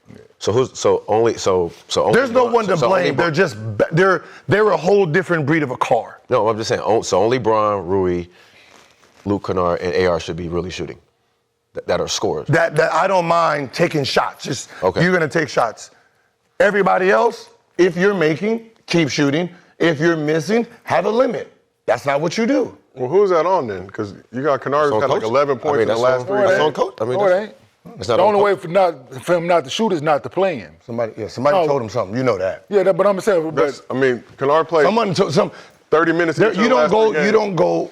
[SPEAKER 3] Only
[SPEAKER 2] There's no one to blame. They're just they're a whole different breed of a car.
[SPEAKER 3] No, I'm just saying. So only Bron, Rui, Luke Kennard, and AR should be really shooting. That are scorers.
[SPEAKER 2] That I don't mind taking shots. Just
[SPEAKER 3] Okay.
[SPEAKER 2] You're gonna take shots. Everybody else, if you're making, keep shooting. If you're missing, have a limit. That's not what you do.
[SPEAKER 1] Well, who's that on then? Because you got Kennard who's
[SPEAKER 3] on
[SPEAKER 1] had like
[SPEAKER 3] coach?
[SPEAKER 1] 11 points in the last 3
[SPEAKER 3] That's
[SPEAKER 1] games.
[SPEAKER 3] on coach.
[SPEAKER 4] No, it ain't.
[SPEAKER 3] It's
[SPEAKER 4] The
[SPEAKER 3] not
[SPEAKER 4] only
[SPEAKER 3] on
[SPEAKER 4] way
[SPEAKER 3] coach.
[SPEAKER 4] for him not to shoot is not to play him.
[SPEAKER 2] Somebody
[SPEAKER 4] No.
[SPEAKER 2] told him something. You know that.
[SPEAKER 4] Yeah, but I'm saying,
[SPEAKER 1] That's- I mean, Kennard played
[SPEAKER 2] Someone told
[SPEAKER 1] 30 minutes.
[SPEAKER 2] There,
[SPEAKER 1] each of
[SPEAKER 2] you
[SPEAKER 1] the
[SPEAKER 2] don't
[SPEAKER 1] last
[SPEAKER 2] go.
[SPEAKER 1] 3 games.
[SPEAKER 2] You don't go.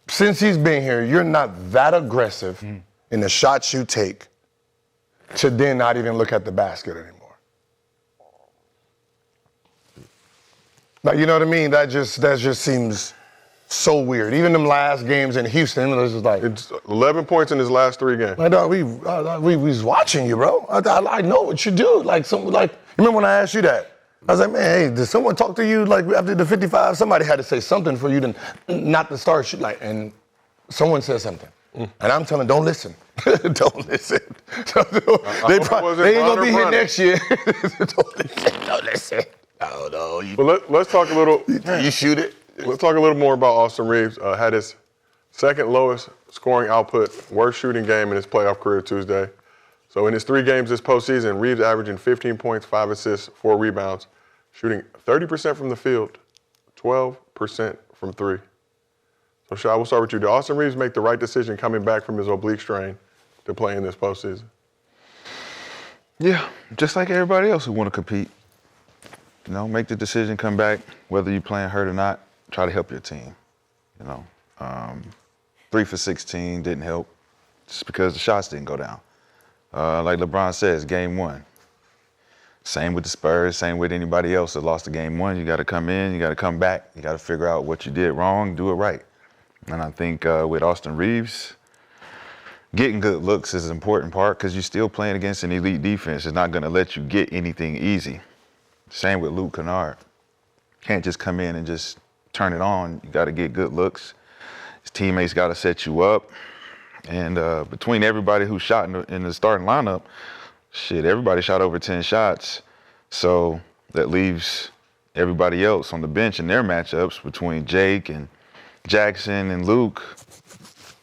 [SPEAKER 2] Since he's been here, you're not that aggressive in the shots you take to then not even look at the basket anymore. Like, you know what I mean? That just seems so weird. Even them last games in Houston, it was just like,
[SPEAKER 1] It's 11 points in his last 3 games.
[SPEAKER 2] like, dog, we was watching you, bro. I know what you do. Like, you remember when I asked you that? I was like, man, hey, did someone talk to you like after the 55? Somebody had to say something for you to not to start shoot. Like, and someone said something, and I'm telling, don't listen, don't listen. They ain't gonna be here next year. Don't listen. foul, though.
[SPEAKER 1] But let's talk a little.
[SPEAKER 2] You shoot it.
[SPEAKER 1] Let's talk a little more about Austin Reaves. Had his second lowest scoring output, worst shooting game in his playoff career Tuesday. So in his 3 games this postseason, Reaves averaging 15 points, 5 assists, 4 rebounds, shooting 30% from the field, 12% from 3. So Shai, we'll start with you. Did Austin Reaves make the right decision coming back from his oblique strain to play in this postseason?
[SPEAKER 5] Yeah, just like everybody else who want to compete. You know, make the decision, come back, whether you're playing hurt or not, try to help your team. You know, 3 for 16 didn't help just because the shots didn't go down. Like LeBron says, game 1. Same with the Spurs, same with anybody else that lost the game 1. You got to come in, you got to come back, you got to figure out what you did wrong, do it right. And I think with Austin Reaves, getting good looks is an important part because you're still playing against an elite defense. It's not going to let you get anything easy. Same with Luke Kennard. Can't just come in and just turn it on. You got to get good looks. His teammates got to set you up. And between everybody who shot in the starting lineup, shit, everybody shot over 10 shots. So that leaves everybody else on the bench in their matchups between Jake and Jackson and Luke.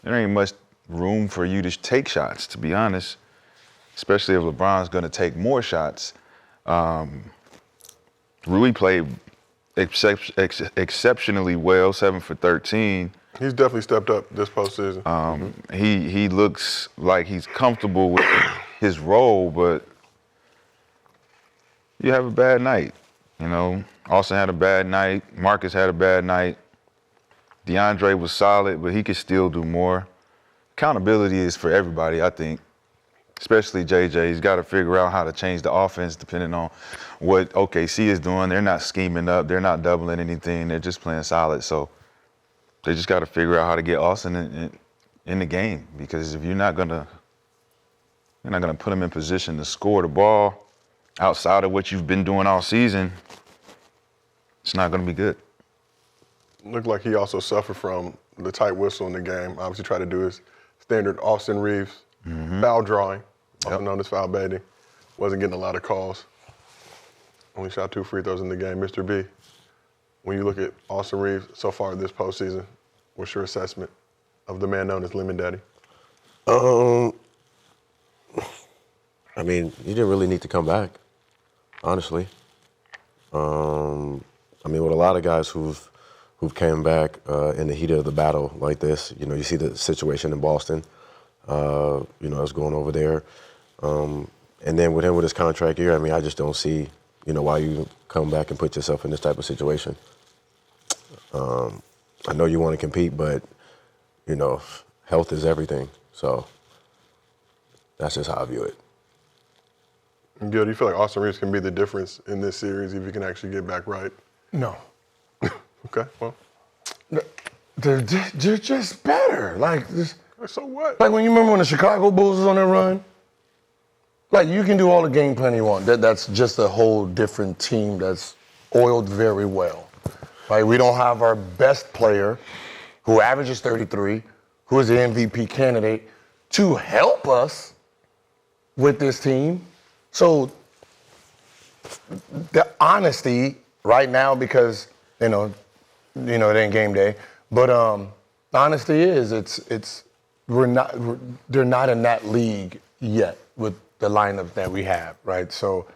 [SPEAKER 5] There ain't much room for you to take shots, to be honest, especially if LeBron's going to take more shots. Rui played exceptionally well, 7 for 13.
[SPEAKER 1] He's definitely stepped up this postseason.
[SPEAKER 5] He looks like he's comfortable with his role, but you have a bad night. You know, Austin had a bad night. Marcus had a bad night. DeAndre was solid, but he could still do more. Accountability is for everybody, I think, especially JJ. He's got to figure out how to change the offense depending on what OKC is doing. They're not scheming up. They're not doubling anything. They're just playing solid. So they just got to figure out how to get Austin in the game, because if you're not gonna put him in position to score the ball outside of what you've been doing all season, it's not gonna be good.
[SPEAKER 1] Looked like he also suffered from the tight whistle in the game. Obviously tried to do his standard Austin Reaves foul drawing, also known as foul baiting. Wasn't getting a lot of calls. Only shot 2 free throws in the game. Mr. B, when you look at Austin Reaves so far this postseason, what's your assessment of the man known as Lemon Daddy?
[SPEAKER 3] I mean, you didn't really need to come back, honestly. I mean, with a lot of guys who've came back in the heat of the battle like this, you know, you see the situation in Boston, you know, that's going over there. And then with him with his contract year, I mean, I just don't see, you know, why you come back and put yourself in this type of situation. I know you want to compete, but, you know, health is everything. So that's just how I view it.
[SPEAKER 1] Gil, do you feel like Austin Reaves can be the difference in this series if he can actually get back right?
[SPEAKER 2] No.
[SPEAKER 1] Okay, well.
[SPEAKER 2] They're just better. Like,
[SPEAKER 1] So what?
[SPEAKER 2] when you remember when the Chicago Bulls was on their run? Like, you can do all the game plan you want. That's just a whole different team that's oiled very well. Right? We don't have our best player, who averages 33, who is the MVP candidate, to help us with this team. So the honesty right now, because you know it ain't game day, but the honesty is they're not in that league yet with the lineup that we have, right? So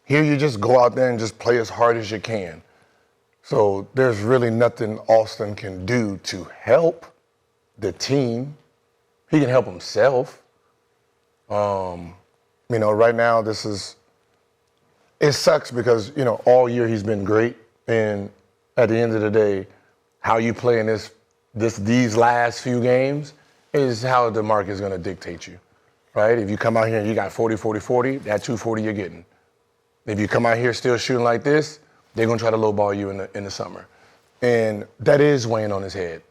[SPEAKER 2] here you just go out there and just play as hard as you can. So there's really nothing Austin can do to help the team. He can help himself. You know, right now it sucks because, you know, all year he's been great. And at the end of the day, how you play in these last few games is how the market is going to dictate you, right? If you come out here and you got 40, 40, 40, that 240 you're getting. If you come out here still shooting like this, they're going to try to lowball you in the summer. And that is weighing on his head.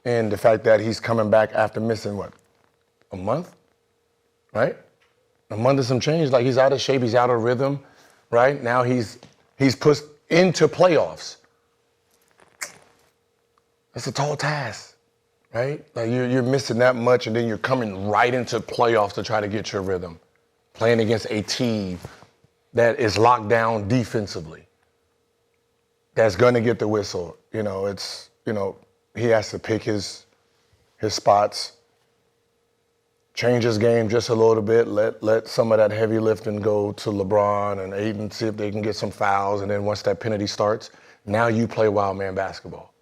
[SPEAKER 2] And the fact that he's coming back after missing, a month, right? A month of some change. Like, he's out of shape, he's out of rhythm, right? Now he's pushed into playoffs. That's a tall task, right? Like, you're missing that much, and then you're coming right into playoffs to try to get your rhythm, playing against a team that is locked down defensively. that's going to get the whistle. He has to pick his spots, change his game just a little bit, let some of that heavy lifting go to LeBron and Aiden, see if they can get some fouls, and then once that penalty starts, now you play wild man basketball.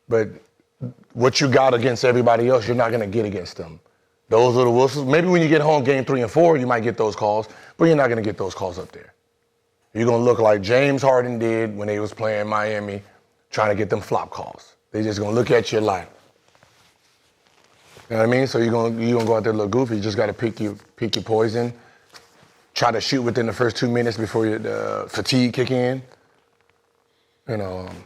[SPEAKER 2] But what you got against everybody else, you're not going to get against them. Those little whistles, maybe when you get home game 3 and 4, you might get those calls, but you're not going to get those calls up there. You're going to look like James Harden did when they was playing Miami, trying to get them flop calls. They just going to look at you like, you know what I mean? So you're going to go out there a little goofy. You just got to pick your poison, try to shoot within the first 2 minutes before the fatigue kick in. But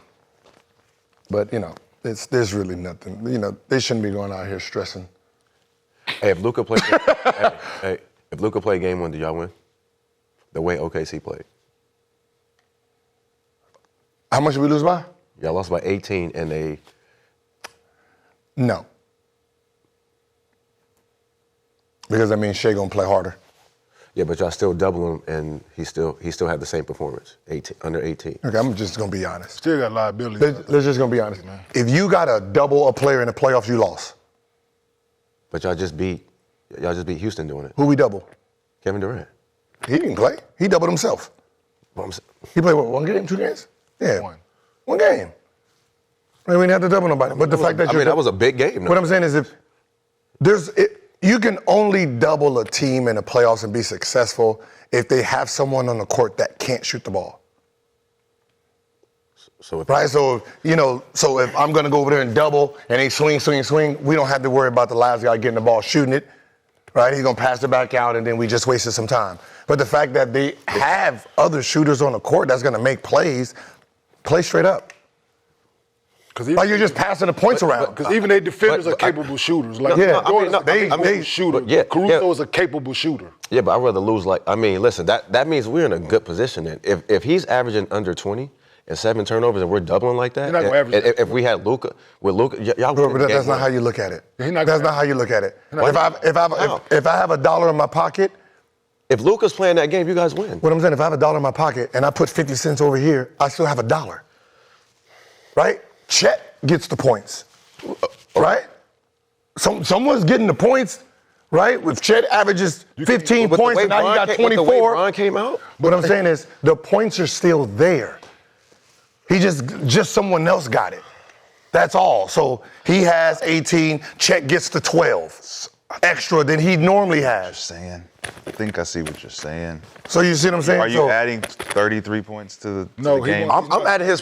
[SPEAKER 2] there's really nothing. They shouldn't be going out here stressing.
[SPEAKER 3] Hey, if Luka played, if Luka played game 1, did y'all win? The way OKC played.
[SPEAKER 2] How much did we lose by?
[SPEAKER 3] Y'all lost by 18, and they.
[SPEAKER 2] No. Because that means Shai gonna play harder.
[SPEAKER 3] Yeah, but y'all still double him, and he still had the same performance. 18 under 18.
[SPEAKER 2] Okay, I'm just gonna be honest.
[SPEAKER 4] Still got liability.
[SPEAKER 2] Let's just gonna be honest. If you got to double a player in the playoffs, you lost.
[SPEAKER 3] But y'all just beat Houston doing it.
[SPEAKER 2] Who we double?
[SPEAKER 3] Kevin Durant.
[SPEAKER 2] He didn't play. He doubled himself. He played what, 1 game, 2 games? Yeah. One game. I mean, we didn't have to double nobody. But the fact that
[SPEAKER 3] that was a big game.
[SPEAKER 2] What I'm saying is you can only double a team in the playoffs and be successful if they have someone on the court that can't shoot the ball. So if I'm going to go over there and double and they swing, we don't have to worry about the last guy getting the ball, shooting it, right? He's going to pass it back out and then we just wasted some time. But the fact that they have other shooters on the court that's going to make plays, play straight up. Like you're just passing the points around.
[SPEAKER 4] Because even their defenders are capable shooters. Like they shooter. Caruso is a capable shooter.
[SPEAKER 3] Yeah, but I'd rather lose listen, that means we're in a good position then. If he's averaging under 20 and 7 turnovers and we're doubling like that,
[SPEAKER 4] not gonna average that.
[SPEAKER 3] if we had Luka, y'all
[SPEAKER 2] but that's not how you look at it. That's not how you look at it. If I have $1 in my pocket,
[SPEAKER 3] if Luka's playing that game, you guys win.
[SPEAKER 2] What I'm saying, if I have $1 in my pocket and I put 50 cents over here, I still have $1. Right? Chet gets the points. Right? Someone's getting the points, right? If Chet averages 15 points and now you got 24.
[SPEAKER 3] The way Bron came out.
[SPEAKER 2] What I'm saying is the points are still there. He just someone else got it. That's all. So he has 18, Chet gets the 12 extra than he normally has.
[SPEAKER 5] I think I see what you're saying.
[SPEAKER 2] So you see what I'm saying?
[SPEAKER 5] Are you adding 33 points to the game?
[SPEAKER 3] I'm adding his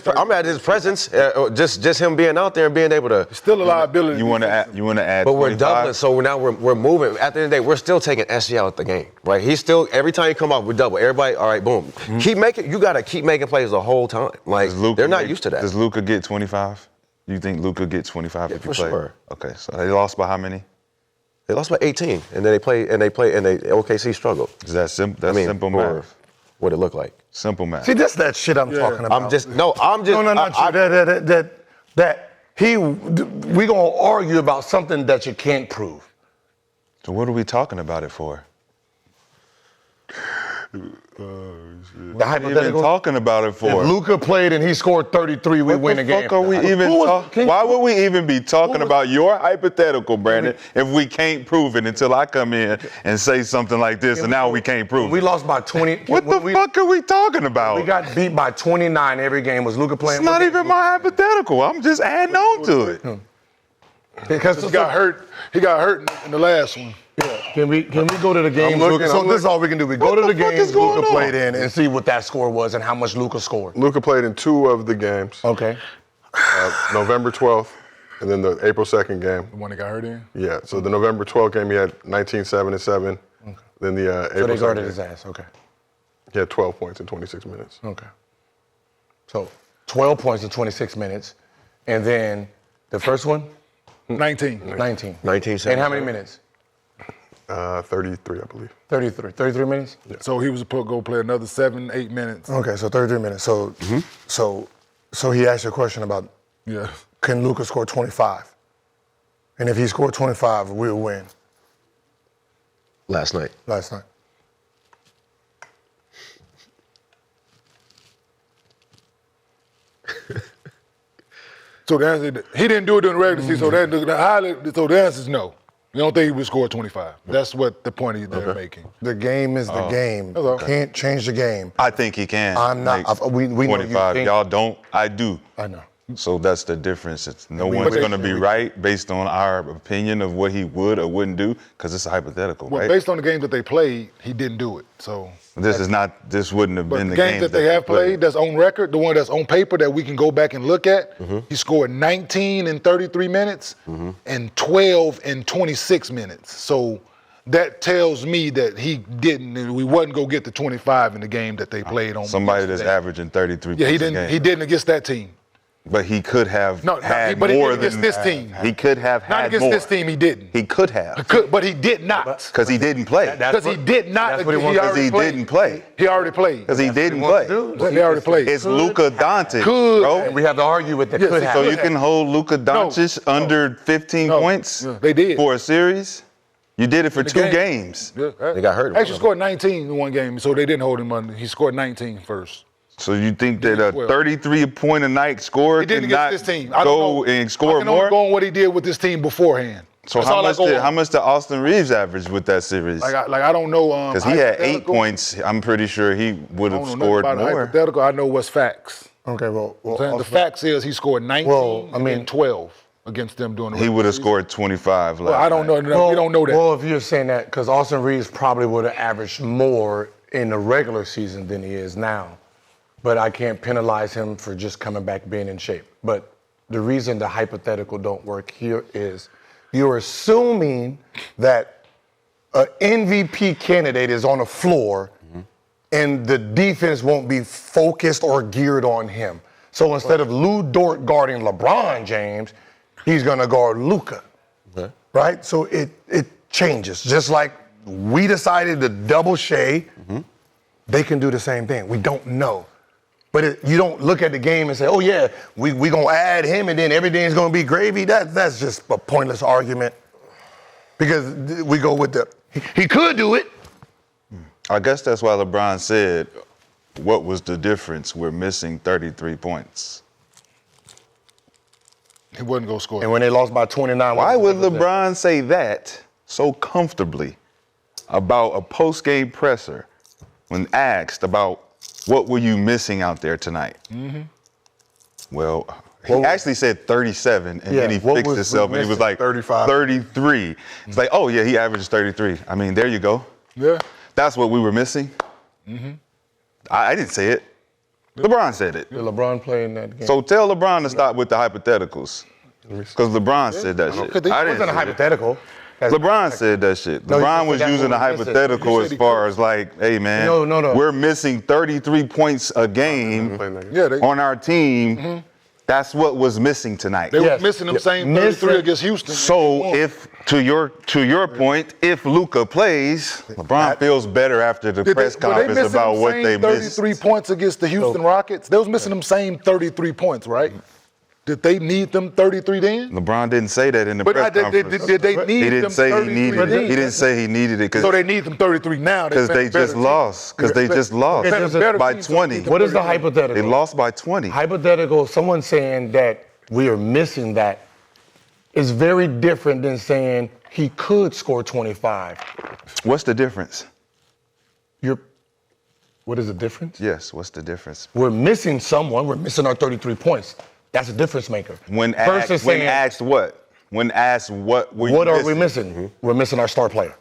[SPEAKER 3] presence. Just him being out there and being able to.
[SPEAKER 4] Still a liability.
[SPEAKER 5] You want to add.
[SPEAKER 3] But we're doubling, so now we're moving. At the end of the day, we're still taking SG out the game, right? He's still every time you come off, we double. Everybody, all right, boom. Mm-hmm. You got to keep making plays the whole time. Like they're not used to that.
[SPEAKER 5] Does Luka get 25? You think Luka get 25 if you play?
[SPEAKER 3] Sure.
[SPEAKER 5] Okay, so they lost by how many?
[SPEAKER 3] They lost by 18, and then OKC struggled.
[SPEAKER 5] Is that simple? That's simple math.
[SPEAKER 3] What it looked like.
[SPEAKER 5] Simple math.
[SPEAKER 2] See, that's that shit I'm talking about. We gonna argue about something that you can't prove.
[SPEAKER 5] So what are we talking about it for?
[SPEAKER 2] The hypothetical.
[SPEAKER 5] Even talking about it for?
[SPEAKER 2] If Luka played and he scored 33, we win the game.
[SPEAKER 5] Why would we even be talking about your hypothetical, Brandon, if we can't prove it until I come in and say something like this, and now we can't prove it?
[SPEAKER 2] We lost by 20.
[SPEAKER 5] What the fuck are we talking about?
[SPEAKER 2] We got beat by 29 every game. Was Luka playing?
[SPEAKER 5] It's not even my hypothetical. I'm just adding on to it.
[SPEAKER 4] Because he got hurt. He got hurt in the last one.
[SPEAKER 2] Yeah. Can we go to the game? This is all we can do. We go to the games Luka played in and see what that score was and how much Luka scored.
[SPEAKER 1] Luka played in 2 of the games.
[SPEAKER 2] Okay.
[SPEAKER 1] November 12th, and then the April 2nd game.
[SPEAKER 4] The one he got hurt in?
[SPEAKER 1] Yeah. So the November 12th game, he had 19, 7, and 7. Okay. Then the April 2nd.
[SPEAKER 2] So they guarded his ass. Okay.
[SPEAKER 1] He had 12 points in 26 minutes.
[SPEAKER 2] Okay. So 12 points in 26 minutes, and then the first one.
[SPEAKER 4] 19.
[SPEAKER 2] 19.
[SPEAKER 3] 19.
[SPEAKER 2] And how many minutes?
[SPEAKER 1] 33, I believe.
[SPEAKER 2] 33 minutes?
[SPEAKER 4] Yeah. So he was supposed to go play another 7, 8 minutes.
[SPEAKER 2] Okay, so 33 minutes. So so he asked you a question about can Luka score 25? And if he scored 25, we'll win.
[SPEAKER 3] Last night.
[SPEAKER 4] So the answer, he didn't do it during the regular season. So the answer is no. You don't think he would score 25. That's what the point they're making.
[SPEAKER 2] The game is the game.
[SPEAKER 4] Hello.
[SPEAKER 2] Can't change the game.
[SPEAKER 5] I think he can.
[SPEAKER 2] I'm not.
[SPEAKER 5] make
[SPEAKER 2] We know you
[SPEAKER 5] 25.
[SPEAKER 2] think.
[SPEAKER 5] Y'all don't. I do.
[SPEAKER 2] I know.
[SPEAKER 5] So that's the difference. It's no one's going to be right based on our opinion of what he would or wouldn't do because it's a hypothetical,
[SPEAKER 4] Well,
[SPEAKER 5] right?
[SPEAKER 4] based on the games that they played, he didn't do it. So
[SPEAKER 5] This wouldn't have
[SPEAKER 4] but
[SPEAKER 5] been
[SPEAKER 4] the
[SPEAKER 5] the
[SPEAKER 4] games that they have played, that's on record, the one that's on paper that we can go back and look at, he scored 19 in 33 minutes and 12 in 26 minutes. So that tells me that he didn't, and we wasn't go get the 25 in the game that they played on.
[SPEAKER 5] Somebody that's
[SPEAKER 4] yesterday.
[SPEAKER 5] averaging 33
[SPEAKER 4] Yeah, he
[SPEAKER 5] points a
[SPEAKER 4] didn't.
[SPEAKER 5] game.
[SPEAKER 4] He didn't against that team.
[SPEAKER 5] But he could have had
[SPEAKER 4] but he
[SPEAKER 5] more
[SPEAKER 4] didn't
[SPEAKER 5] than
[SPEAKER 4] against this team.
[SPEAKER 5] He could have
[SPEAKER 4] Not
[SPEAKER 5] had
[SPEAKER 4] against
[SPEAKER 5] more.
[SPEAKER 4] this team, he didn't.
[SPEAKER 5] He could have.
[SPEAKER 4] But he did not.
[SPEAKER 5] Because he didn't play.
[SPEAKER 4] Because he did not.
[SPEAKER 2] that's what he wants-
[SPEAKER 5] Because he didn't play.
[SPEAKER 4] He already played.
[SPEAKER 5] Because he didn't play.
[SPEAKER 4] He already played.
[SPEAKER 5] It's Luka Doncic,
[SPEAKER 4] Could.
[SPEAKER 5] bro.
[SPEAKER 2] We have to argue with the
[SPEAKER 4] Yes,
[SPEAKER 2] could
[SPEAKER 4] so
[SPEAKER 2] have.
[SPEAKER 5] So you can hold Luka Doncic under 15
[SPEAKER 4] No.
[SPEAKER 5] points
[SPEAKER 4] Yeah, they did.
[SPEAKER 5] for a series? You did it for
[SPEAKER 4] the
[SPEAKER 5] 2
[SPEAKER 4] game.
[SPEAKER 5] games.
[SPEAKER 3] They got hurt.
[SPEAKER 4] Actually scored 19 in one game, so they didn't hold him under. He scored 19 first.
[SPEAKER 5] So you think that a
[SPEAKER 4] 12.
[SPEAKER 5] 33-point-a-night scorer
[SPEAKER 4] He didn't
[SPEAKER 5] cannot
[SPEAKER 4] against this team. I don't
[SPEAKER 5] go
[SPEAKER 4] know.
[SPEAKER 5] and score
[SPEAKER 4] I can only
[SPEAKER 5] more?
[SPEAKER 4] go on what he did with this team beforehand.
[SPEAKER 5] So
[SPEAKER 4] That's
[SPEAKER 5] how
[SPEAKER 4] all I
[SPEAKER 5] much,
[SPEAKER 4] go
[SPEAKER 5] did,
[SPEAKER 4] on.
[SPEAKER 5] how much did Austin Reeves average with that series?
[SPEAKER 4] I don't know.
[SPEAKER 5] Because he had 8
[SPEAKER 4] hypothetical.
[SPEAKER 5] points. I'm pretty sure he would
[SPEAKER 4] I
[SPEAKER 5] have
[SPEAKER 4] don't know
[SPEAKER 5] scored
[SPEAKER 4] nothing about
[SPEAKER 5] more.
[SPEAKER 4] hypothetical. I know what's facts.
[SPEAKER 2] Okay, well
[SPEAKER 4] The facts is he scored 19 and 12 against them during the
[SPEAKER 5] He
[SPEAKER 4] regular
[SPEAKER 5] would have
[SPEAKER 4] season.
[SPEAKER 5] scored 25 last
[SPEAKER 4] Well, I don't know.
[SPEAKER 5] night.
[SPEAKER 4] We don't know that.
[SPEAKER 2] Well, if you're saying that, because Austin Reeves probably would have averaged more in the regular season than he is now. But I can't penalize him for just coming back being in shape. But the reason the hypothetical don't work here is you're assuming that an MVP candidate is on the floor and the defense won't be focused or geared on him. So instead of Lou Dort guarding LeBron James, he's gonna guard Luka. Right? So it changes. Just like we decided to double Shai, they can do the same thing. We don't know. But you don't look at the game and say, oh yeah, we gonna add him and then everything's gonna be gravy. That's just a pointless argument. Because we go with he could do it.
[SPEAKER 5] I guess that's why LeBron said, what was the difference? We're missing 33 points.
[SPEAKER 4] He wasn't going to score.
[SPEAKER 2] And when they lost by 29,
[SPEAKER 5] Why
[SPEAKER 2] what
[SPEAKER 5] would
[SPEAKER 2] was the difference?
[SPEAKER 5] LeBron say that so comfortably about a post-game presser when asked about what were you missing out there tonight? Well, he actually said 37, and then he
[SPEAKER 2] what
[SPEAKER 5] fixed
[SPEAKER 2] was
[SPEAKER 5] himself, and he was
[SPEAKER 2] missing?
[SPEAKER 5] like
[SPEAKER 1] 35.
[SPEAKER 5] 33. It's like, oh yeah, he averages 33. I mean, there you go.
[SPEAKER 4] Yeah.
[SPEAKER 5] That's what we were missing. I didn't say it. LeBron said it.
[SPEAKER 2] Did LeBron play in that game?
[SPEAKER 5] So tell LeBron to stop with the hypotheticals. Because LeBron said that shit.
[SPEAKER 2] it
[SPEAKER 5] I
[SPEAKER 2] wasn't
[SPEAKER 5] didn't
[SPEAKER 2] a
[SPEAKER 5] say it.
[SPEAKER 2] hypothetical.
[SPEAKER 5] LeBron said that shit.
[SPEAKER 2] No, he
[SPEAKER 5] LeBron
[SPEAKER 2] said
[SPEAKER 5] was
[SPEAKER 2] that's
[SPEAKER 5] using the
[SPEAKER 2] what we missing.
[SPEAKER 5] hypothetical
[SPEAKER 4] You said
[SPEAKER 5] as
[SPEAKER 4] he
[SPEAKER 5] far
[SPEAKER 4] could.
[SPEAKER 5] as like, hey man,
[SPEAKER 2] No.
[SPEAKER 5] we're missing 33 points a game
[SPEAKER 4] Yeah, they
[SPEAKER 5] on our team. That's what was missing tonight.
[SPEAKER 4] were
[SPEAKER 2] Yes.
[SPEAKER 4] missing them same
[SPEAKER 2] Missing-
[SPEAKER 4] 33 against Houston.
[SPEAKER 5] So if to your point, if Luka plays, LeBron feels better after the press
[SPEAKER 4] were
[SPEAKER 5] conference
[SPEAKER 4] missing
[SPEAKER 5] about
[SPEAKER 4] them
[SPEAKER 5] what
[SPEAKER 4] same
[SPEAKER 5] they missed.
[SPEAKER 4] 33 points against the Houston Rockets? They was missing them same 33 points, right? Did they need them 33 then?
[SPEAKER 5] LeBron didn't say that in the
[SPEAKER 4] But
[SPEAKER 5] press conference.
[SPEAKER 4] did they need
[SPEAKER 5] He
[SPEAKER 4] them
[SPEAKER 5] didn't say he
[SPEAKER 4] 33
[SPEAKER 5] needed it.
[SPEAKER 4] then?
[SPEAKER 5] He didn't say he needed it
[SPEAKER 4] So they need them 33 now.
[SPEAKER 5] because they just lost. Because they just lost
[SPEAKER 4] Better
[SPEAKER 5] by
[SPEAKER 4] teams
[SPEAKER 5] 20.
[SPEAKER 4] don't need
[SPEAKER 2] What is the hypothetical?
[SPEAKER 5] They lost by 20.
[SPEAKER 2] Hypothetical, someone saying that we are missing that is very different than saying he could score 25.
[SPEAKER 5] What's the difference?
[SPEAKER 2] What is the difference?
[SPEAKER 5] Yes, what's the difference?
[SPEAKER 2] We're missing someone. We're missing our 33 points. That's a difference maker.
[SPEAKER 5] When
[SPEAKER 2] Versus
[SPEAKER 5] asked, when
[SPEAKER 2] saying,
[SPEAKER 5] asked what? When asked what were you
[SPEAKER 2] what are
[SPEAKER 5] missing?
[SPEAKER 2] we missing? We're missing our star player.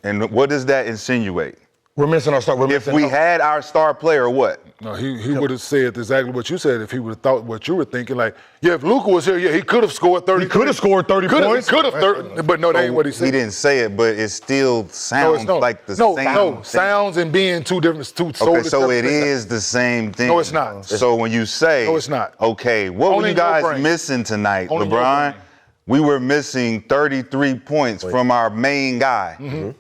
[SPEAKER 5] And what does that insinuate?
[SPEAKER 2] We're missing our star. We're
[SPEAKER 5] If
[SPEAKER 2] missing
[SPEAKER 5] we had our star player, what?
[SPEAKER 4] No, he would have said exactly what you said if he would have thought what you were thinking. Like, yeah, if Luka was here, yeah, he could have scored 30.
[SPEAKER 2] He could have scored 30 points.
[SPEAKER 4] Could have 30, but no, that ain't what he said.
[SPEAKER 5] He didn't say it, but it still sounds like the same thing.
[SPEAKER 4] Sounds and being two different.
[SPEAKER 5] Okay, so it is the same thing.
[SPEAKER 4] No, it's not.
[SPEAKER 5] So when you say,
[SPEAKER 4] No, it's not.
[SPEAKER 5] Okay, what
[SPEAKER 4] Only
[SPEAKER 5] were you
[SPEAKER 4] in your
[SPEAKER 5] guys
[SPEAKER 4] brain.
[SPEAKER 5] missing tonight,
[SPEAKER 4] Only in your
[SPEAKER 5] LeBron?
[SPEAKER 4] brain.
[SPEAKER 5] We were missing 33 points from our main guy.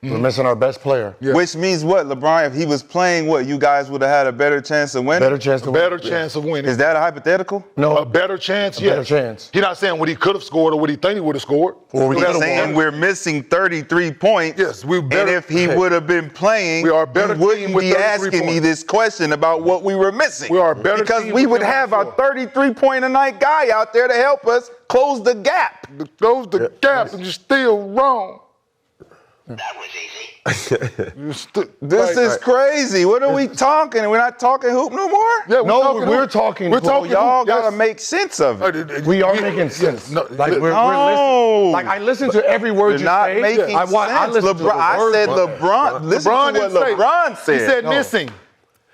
[SPEAKER 2] We're missing our best player.
[SPEAKER 4] Yeah.
[SPEAKER 5] Which means what, LeBron? If he was playing, what, you guys would have had a better chance of winning?
[SPEAKER 2] Better chance to win.
[SPEAKER 4] Better chance of winning.
[SPEAKER 5] Is that a hypothetical?
[SPEAKER 2] No.
[SPEAKER 4] A better chance,
[SPEAKER 2] better
[SPEAKER 4] yes.
[SPEAKER 2] chance.
[SPEAKER 4] He's not saying what he could have scored or what he think he would have scored.
[SPEAKER 2] Or we
[SPEAKER 5] He's
[SPEAKER 2] could've
[SPEAKER 5] saying
[SPEAKER 2] won.
[SPEAKER 5] we're missing 33 points.
[SPEAKER 4] Yes, we better-
[SPEAKER 5] And if he would have been playing,
[SPEAKER 4] We are a better
[SPEAKER 5] you wouldn't
[SPEAKER 4] team with
[SPEAKER 5] be
[SPEAKER 4] 33
[SPEAKER 5] asking me
[SPEAKER 4] points.
[SPEAKER 5] this question about what we were missing.
[SPEAKER 4] We are a better
[SPEAKER 5] because
[SPEAKER 4] team
[SPEAKER 5] we
[SPEAKER 4] with
[SPEAKER 5] would
[SPEAKER 4] them on
[SPEAKER 5] have
[SPEAKER 4] the
[SPEAKER 5] our
[SPEAKER 4] floor.
[SPEAKER 5] 33-point-a-night guy out there to help us close the gap.
[SPEAKER 4] Close the gap and you're still wrong.
[SPEAKER 6] That was easy.
[SPEAKER 5] This is crazy. What are we talking? We're not talking hoop no more?
[SPEAKER 4] Yeah,
[SPEAKER 2] No, we're
[SPEAKER 4] hoop.
[SPEAKER 2] talking.
[SPEAKER 4] We're
[SPEAKER 2] Well,
[SPEAKER 4] talking.
[SPEAKER 5] Y'all
[SPEAKER 4] hoop,
[SPEAKER 5] gotta
[SPEAKER 4] yes.
[SPEAKER 5] make sense of it.
[SPEAKER 2] We are making sense.
[SPEAKER 4] No,
[SPEAKER 2] like we're
[SPEAKER 5] No.
[SPEAKER 2] listening. Like I listen to every word
[SPEAKER 5] You're
[SPEAKER 2] you
[SPEAKER 5] not
[SPEAKER 2] say.
[SPEAKER 5] making
[SPEAKER 2] I
[SPEAKER 5] sense.
[SPEAKER 2] listen to the
[SPEAKER 5] I
[SPEAKER 2] words.
[SPEAKER 5] said LeBron. Listen
[SPEAKER 4] LeBron
[SPEAKER 5] to what
[SPEAKER 4] didn't say.
[SPEAKER 5] LeBron said.
[SPEAKER 4] He said missing.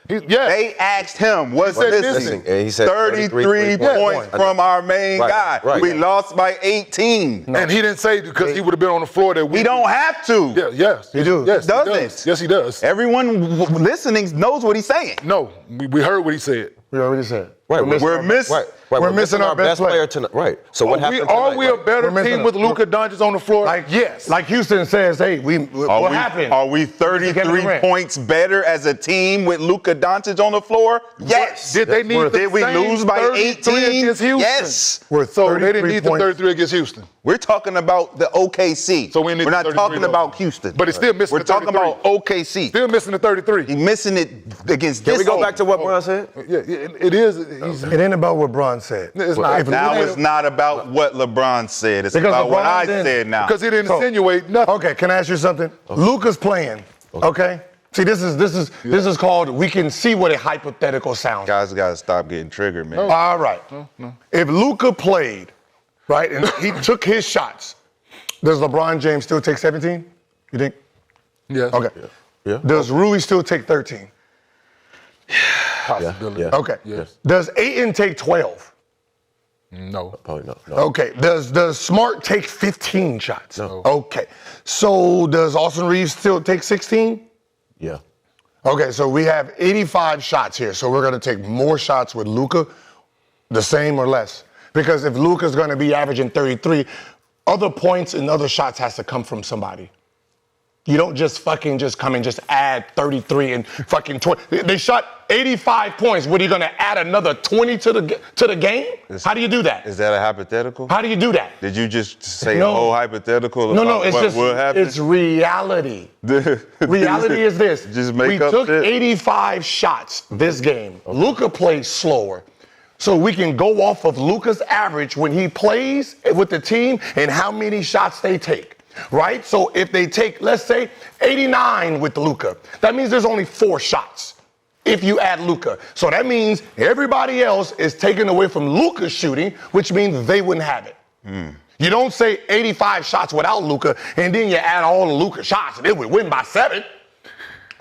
[SPEAKER 5] They asked him what's
[SPEAKER 4] He said
[SPEAKER 5] missing.
[SPEAKER 3] missing. And he said
[SPEAKER 5] 33 points from our main guy.
[SPEAKER 3] Right.
[SPEAKER 5] We lost by 18.
[SPEAKER 4] And he didn't say because he would have been on the floor that we
[SPEAKER 5] We don't have to.
[SPEAKER 4] Yeah, yes.
[SPEAKER 2] He do.
[SPEAKER 4] Yes,
[SPEAKER 5] Doesn't.
[SPEAKER 4] he does. Yes, he does.
[SPEAKER 5] Everyone listening knows what he's saying.
[SPEAKER 4] No, we heard what he said.
[SPEAKER 2] We already said.
[SPEAKER 3] Right,
[SPEAKER 5] We're missing.
[SPEAKER 3] Right.
[SPEAKER 2] We're missing our best player
[SPEAKER 3] tonight. Right. So what happened
[SPEAKER 4] Are
[SPEAKER 3] tonight?
[SPEAKER 4] we a better
[SPEAKER 2] We're missing
[SPEAKER 4] team with Luka Doncic on the floor? Yes.
[SPEAKER 2] Like Houston says, hey, what happened?
[SPEAKER 5] Are we 33
[SPEAKER 2] Durant.
[SPEAKER 5] points better as a team with Luka Doncic on the floor? Yes.
[SPEAKER 4] Did they need the
[SPEAKER 5] Did we
[SPEAKER 4] same
[SPEAKER 5] lose by
[SPEAKER 4] 33
[SPEAKER 5] 18?
[SPEAKER 4] against Houston?
[SPEAKER 5] Yes.
[SPEAKER 2] We're
[SPEAKER 4] So they
[SPEAKER 2] 33
[SPEAKER 4] didn't need the
[SPEAKER 2] points.
[SPEAKER 4] 33 against Houston.
[SPEAKER 5] We're talking about the OKC.
[SPEAKER 4] So we need
[SPEAKER 5] We're
[SPEAKER 4] the
[SPEAKER 5] not
[SPEAKER 4] 33
[SPEAKER 5] talking
[SPEAKER 4] though.
[SPEAKER 5] about Houston.
[SPEAKER 4] But it's still missing
[SPEAKER 5] We're
[SPEAKER 4] the
[SPEAKER 5] talking
[SPEAKER 4] 33.
[SPEAKER 5] about OKC.
[SPEAKER 4] Still missing the 33.
[SPEAKER 5] He's missing it against
[SPEAKER 3] Can
[SPEAKER 5] this.
[SPEAKER 3] we go back to what Bron said?
[SPEAKER 4] Yeah, it is.
[SPEAKER 2] It ain't about what Bron said.
[SPEAKER 4] It's not.
[SPEAKER 5] Now it's not about what LeBron said. It's
[SPEAKER 2] Because
[SPEAKER 5] about what
[SPEAKER 2] LeBron
[SPEAKER 5] I
[SPEAKER 2] didn't-
[SPEAKER 5] said now.
[SPEAKER 4] Because he didn't
[SPEAKER 2] So-
[SPEAKER 4] insinuate nothing.
[SPEAKER 2] Okay, can I ask you something? Luka's playing. Okay. See, this is called. We can see what a hypothetical sounds.
[SPEAKER 5] Guys got to stop getting triggered, man.
[SPEAKER 2] All right. If Luka played, right, and he took his shots, does LeBron James still take 17? You think?
[SPEAKER 4] Yes.
[SPEAKER 2] Okay.
[SPEAKER 3] Yeah.
[SPEAKER 2] Does Rui still take 13?
[SPEAKER 4] Possibility.
[SPEAKER 3] Yeah.
[SPEAKER 2] Okay.
[SPEAKER 4] Yes.
[SPEAKER 2] Does Ayton take 12?
[SPEAKER 4] No.
[SPEAKER 3] Probably not. No.
[SPEAKER 2] Okay. Does Smart take 15 shots?
[SPEAKER 3] No.
[SPEAKER 2] Okay. So does Austin Reaves still take 16?
[SPEAKER 3] Yeah.
[SPEAKER 2] Okay, so we have 85 shots here. So we're going to take more shots with Luka, the same or less. Because if Luka's going to be averaging 33, other points and other shots has to come from somebody. You don't just come and just add 33 and fucking 20. They shot 85 points. What, are you going to add another 20 to the game? How do you do that?
[SPEAKER 5] Is that a hypothetical?
[SPEAKER 2] How do you do that?
[SPEAKER 5] Did you just say
[SPEAKER 2] No.
[SPEAKER 5] a whole hypothetical
[SPEAKER 2] No,
[SPEAKER 5] about
[SPEAKER 2] it's
[SPEAKER 5] what
[SPEAKER 2] just,
[SPEAKER 5] will happen?
[SPEAKER 2] it's reality. Reality is this.
[SPEAKER 5] Just make
[SPEAKER 2] we
[SPEAKER 5] up
[SPEAKER 2] took
[SPEAKER 5] shit.
[SPEAKER 2] 85 shots this game. Luka plays slower. So we can go off of Luka's average when he plays with the team and how many shots they take. Right? So if they take, let's say, 89 with Luka, that means there's only 4 shots if you add Luka. So that means everybody else is taken away from Luka's shooting, which means they wouldn't have it. You don't say 85 shots without Luka, and then you add all the Luka shots, and then we win by 7.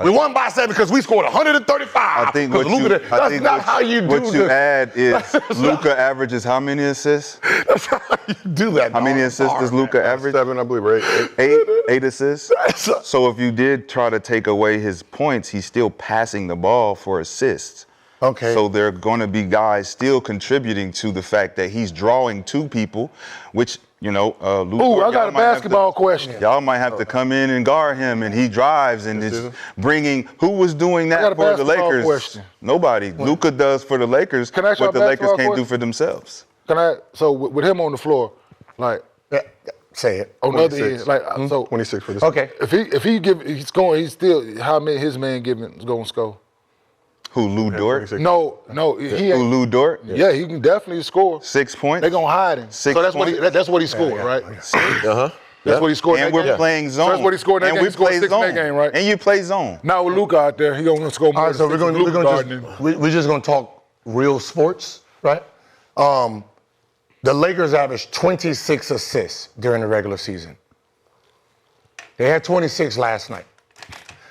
[SPEAKER 2] We won by 7 because we scored 135.
[SPEAKER 5] I think what
[SPEAKER 2] Luka,
[SPEAKER 5] you,
[SPEAKER 2] that's not how you do
[SPEAKER 5] what you add is Luka averages how many assists?
[SPEAKER 2] That's how you do that.
[SPEAKER 5] How many
[SPEAKER 2] dog.
[SPEAKER 5] assists does Luka average?
[SPEAKER 1] 7, I believe, right?
[SPEAKER 5] 8 assists. So if you did try to take away his points, he's still passing the ball for assists.
[SPEAKER 2] Okay.
[SPEAKER 5] So there are going to be guys still contributing to the fact that he's drawing 2 people, which, you know, Luka.
[SPEAKER 4] Ooh, I
[SPEAKER 5] y'all
[SPEAKER 4] got a
[SPEAKER 5] might have
[SPEAKER 4] basketball question.
[SPEAKER 5] Y'all might have to come in and guard him, and he drives and is bringing. Who was doing
[SPEAKER 4] got
[SPEAKER 5] that
[SPEAKER 4] a
[SPEAKER 5] for the
[SPEAKER 4] basketball
[SPEAKER 5] Lakers?
[SPEAKER 4] question.
[SPEAKER 5] Nobody. Luka does for the Lakers
[SPEAKER 4] Can I ask you
[SPEAKER 5] what
[SPEAKER 4] a
[SPEAKER 5] the Lakers
[SPEAKER 4] basketball
[SPEAKER 5] can't do
[SPEAKER 4] question?
[SPEAKER 5] for themselves.
[SPEAKER 4] So with him on the floor, like
[SPEAKER 2] Yeah, say it.
[SPEAKER 4] on the other
[SPEAKER 1] 26.
[SPEAKER 4] end, like so
[SPEAKER 1] 26 for this.
[SPEAKER 2] Okay.
[SPEAKER 4] if he's scoring, he's still how many his man is going to score?
[SPEAKER 5] Who, Lou Dort?
[SPEAKER 1] 26.
[SPEAKER 4] No, he
[SPEAKER 5] Who,
[SPEAKER 4] ain't.
[SPEAKER 5] Lou Dort?
[SPEAKER 4] Yeah, he can definitely score.
[SPEAKER 5] 6 points.
[SPEAKER 4] They gonna hide him.
[SPEAKER 5] 6
[SPEAKER 4] so that's
[SPEAKER 5] points.
[SPEAKER 4] that's what he scored, right?
[SPEAKER 3] Uh-huh.
[SPEAKER 4] That's what he scored.
[SPEAKER 5] And
[SPEAKER 4] in that
[SPEAKER 5] we're
[SPEAKER 4] game.
[SPEAKER 5] playing zone.
[SPEAKER 4] So that's what he scored in that
[SPEAKER 5] and
[SPEAKER 4] game.
[SPEAKER 5] we
[SPEAKER 4] He scored
[SPEAKER 5] play
[SPEAKER 4] 6
[SPEAKER 5] zone.
[SPEAKER 4] in that game, right?
[SPEAKER 5] And you play zone.
[SPEAKER 4] Now with Luka out there, he gonna score more.
[SPEAKER 2] All right, so
[SPEAKER 4] than
[SPEAKER 2] we're
[SPEAKER 4] Luka
[SPEAKER 2] going
[SPEAKER 4] guarding
[SPEAKER 2] to
[SPEAKER 4] him.
[SPEAKER 2] we're just going to talk real sports, right? The Lakers averaged 26 assists during the regular season. They had 26 last night.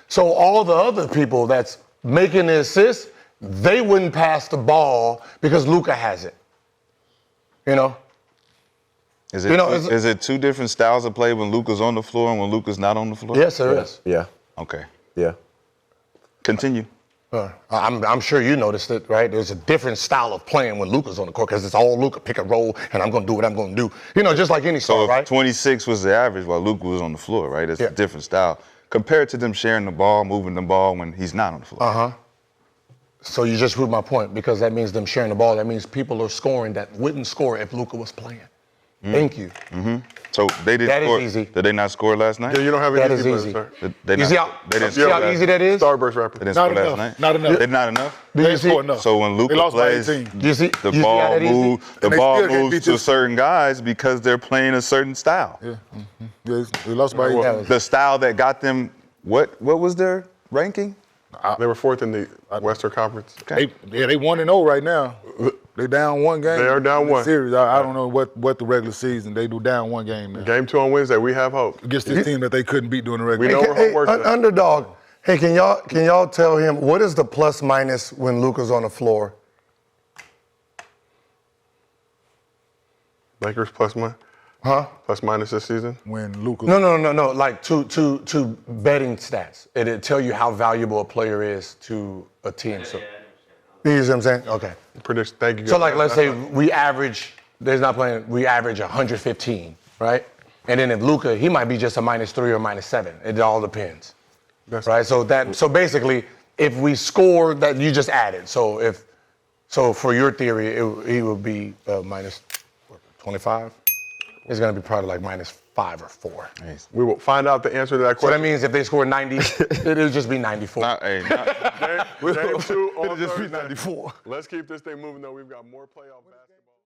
[SPEAKER 2] So all the other people that's making the assists, they wouldn't pass the ball because Luka has it. You know?
[SPEAKER 5] Is it,
[SPEAKER 2] You know,
[SPEAKER 5] is it 2 different styles of play when Luka's on the floor and when Luka's not on the floor?
[SPEAKER 2] Yes, there is.
[SPEAKER 3] Yeah.
[SPEAKER 5] Okay.
[SPEAKER 3] Yeah.
[SPEAKER 5] Continue.
[SPEAKER 2] I'm sure you noticed it, right? There's a different style of playing when Luka's on the court because it's all Luka, pick and roll, and I'm going to do what I'm going to do. You know, just like any
[SPEAKER 5] So
[SPEAKER 2] star,
[SPEAKER 5] if
[SPEAKER 2] right?
[SPEAKER 5] 26 was the average while Luka was on the floor, right? It's
[SPEAKER 2] Yeah.
[SPEAKER 5] a different style. compared to them sharing the ball, moving the ball when he's not on the floor.
[SPEAKER 2] So you just proved my point because that means them sharing the ball. That means people are scoring that wouldn't score if Luka was playing. Thank you.
[SPEAKER 5] So they didn't
[SPEAKER 2] That is
[SPEAKER 5] score.
[SPEAKER 2] easy.
[SPEAKER 5] Did they not score last night?
[SPEAKER 1] Yeah, you don't have
[SPEAKER 2] That
[SPEAKER 1] any
[SPEAKER 2] is
[SPEAKER 1] easy
[SPEAKER 2] easy.
[SPEAKER 1] buttons, sir.
[SPEAKER 5] They
[SPEAKER 2] You see
[SPEAKER 5] not,
[SPEAKER 2] how,
[SPEAKER 5] they didn't
[SPEAKER 2] see
[SPEAKER 5] score
[SPEAKER 2] how
[SPEAKER 5] last-
[SPEAKER 2] easy that is?
[SPEAKER 1] Starburst rapper.
[SPEAKER 5] They didn't
[SPEAKER 4] Not
[SPEAKER 5] score last
[SPEAKER 4] enough.
[SPEAKER 5] night.
[SPEAKER 4] Not enough.
[SPEAKER 5] They're not enough.
[SPEAKER 4] They
[SPEAKER 2] you
[SPEAKER 4] didn't
[SPEAKER 2] see-
[SPEAKER 4] score enough.
[SPEAKER 5] So when
[SPEAKER 4] They
[SPEAKER 5] Luka
[SPEAKER 4] lost by
[SPEAKER 5] plays,
[SPEAKER 4] 18.
[SPEAKER 2] You see,
[SPEAKER 5] the
[SPEAKER 2] you see how
[SPEAKER 5] ball
[SPEAKER 2] that easy?
[SPEAKER 5] moves. The
[SPEAKER 4] And they
[SPEAKER 5] ball
[SPEAKER 4] still can't
[SPEAKER 5] moves
[SPEAKER 4] beat
[SPEAKER 5] to
[SPEAKER 4] you.
[SPEAKER 5] certain guys because they're playing a certain style.
[SPEAKER 4] Yeah. Yeah, they lost by 18.
[SPEAKER 5] The style that got them. What was their ranking?
[SPEAKER 1] They were fourth in the Western Conference.
[SPEAKER 4] They 1-0 right now. They down one game.
[SPEAKER 1] They are down
[SPEAKER 4] in the
[SPEAKER 1] one.
[SPEAKER 4] Series. I don't know what the regular season. They do down one game now.
[SPEAKER 1] Game 2 on Wednesday. We have hope.
[SPEAKER 4] Against this team that they couldn't beat during the regular
[SPEAKER 1] We know
[SPEAKER 4] season.
[SPEAKER 1] we're homework.
[SPEAKER 2] Underdog. Hey, can y'all tell him what is the plus minus when Luka's on the floor?
[SPEAKER 1] Lakers plus minus this season.
[SPEAKER 4] When Luka.
[SPEAKER 2] No. Like to betting stats. It'll tell you how valuable a player is to a team. So, you see what I'm saying? Okay.
[SPEAKER 1] Prediction. Thank you.
[SPEAKER 2] So like, let's say we average. We average 115, right? And then if Luka, he might be just a -3 or -7. It all depends, right? So basically, if we score that you just added. So for your theory, he would be minus 25. It's gonna be probably like -5 or 4.
[SPEAKER 1] we will find out the answer to that
[SPEAKER 2] So that
[SPEAKER 1] question.
[SPEAKER 2] means if they score 90, it'll just be 94.
[SPEAKER 1] Game 2 on
[SPEAKER 2] It'll just be
[SPEAKER 1] Thursday.
[SPEAKER 2] 94.
[SPEAKER 1] Let's keep this thing moving though. We've got more playoff basketball.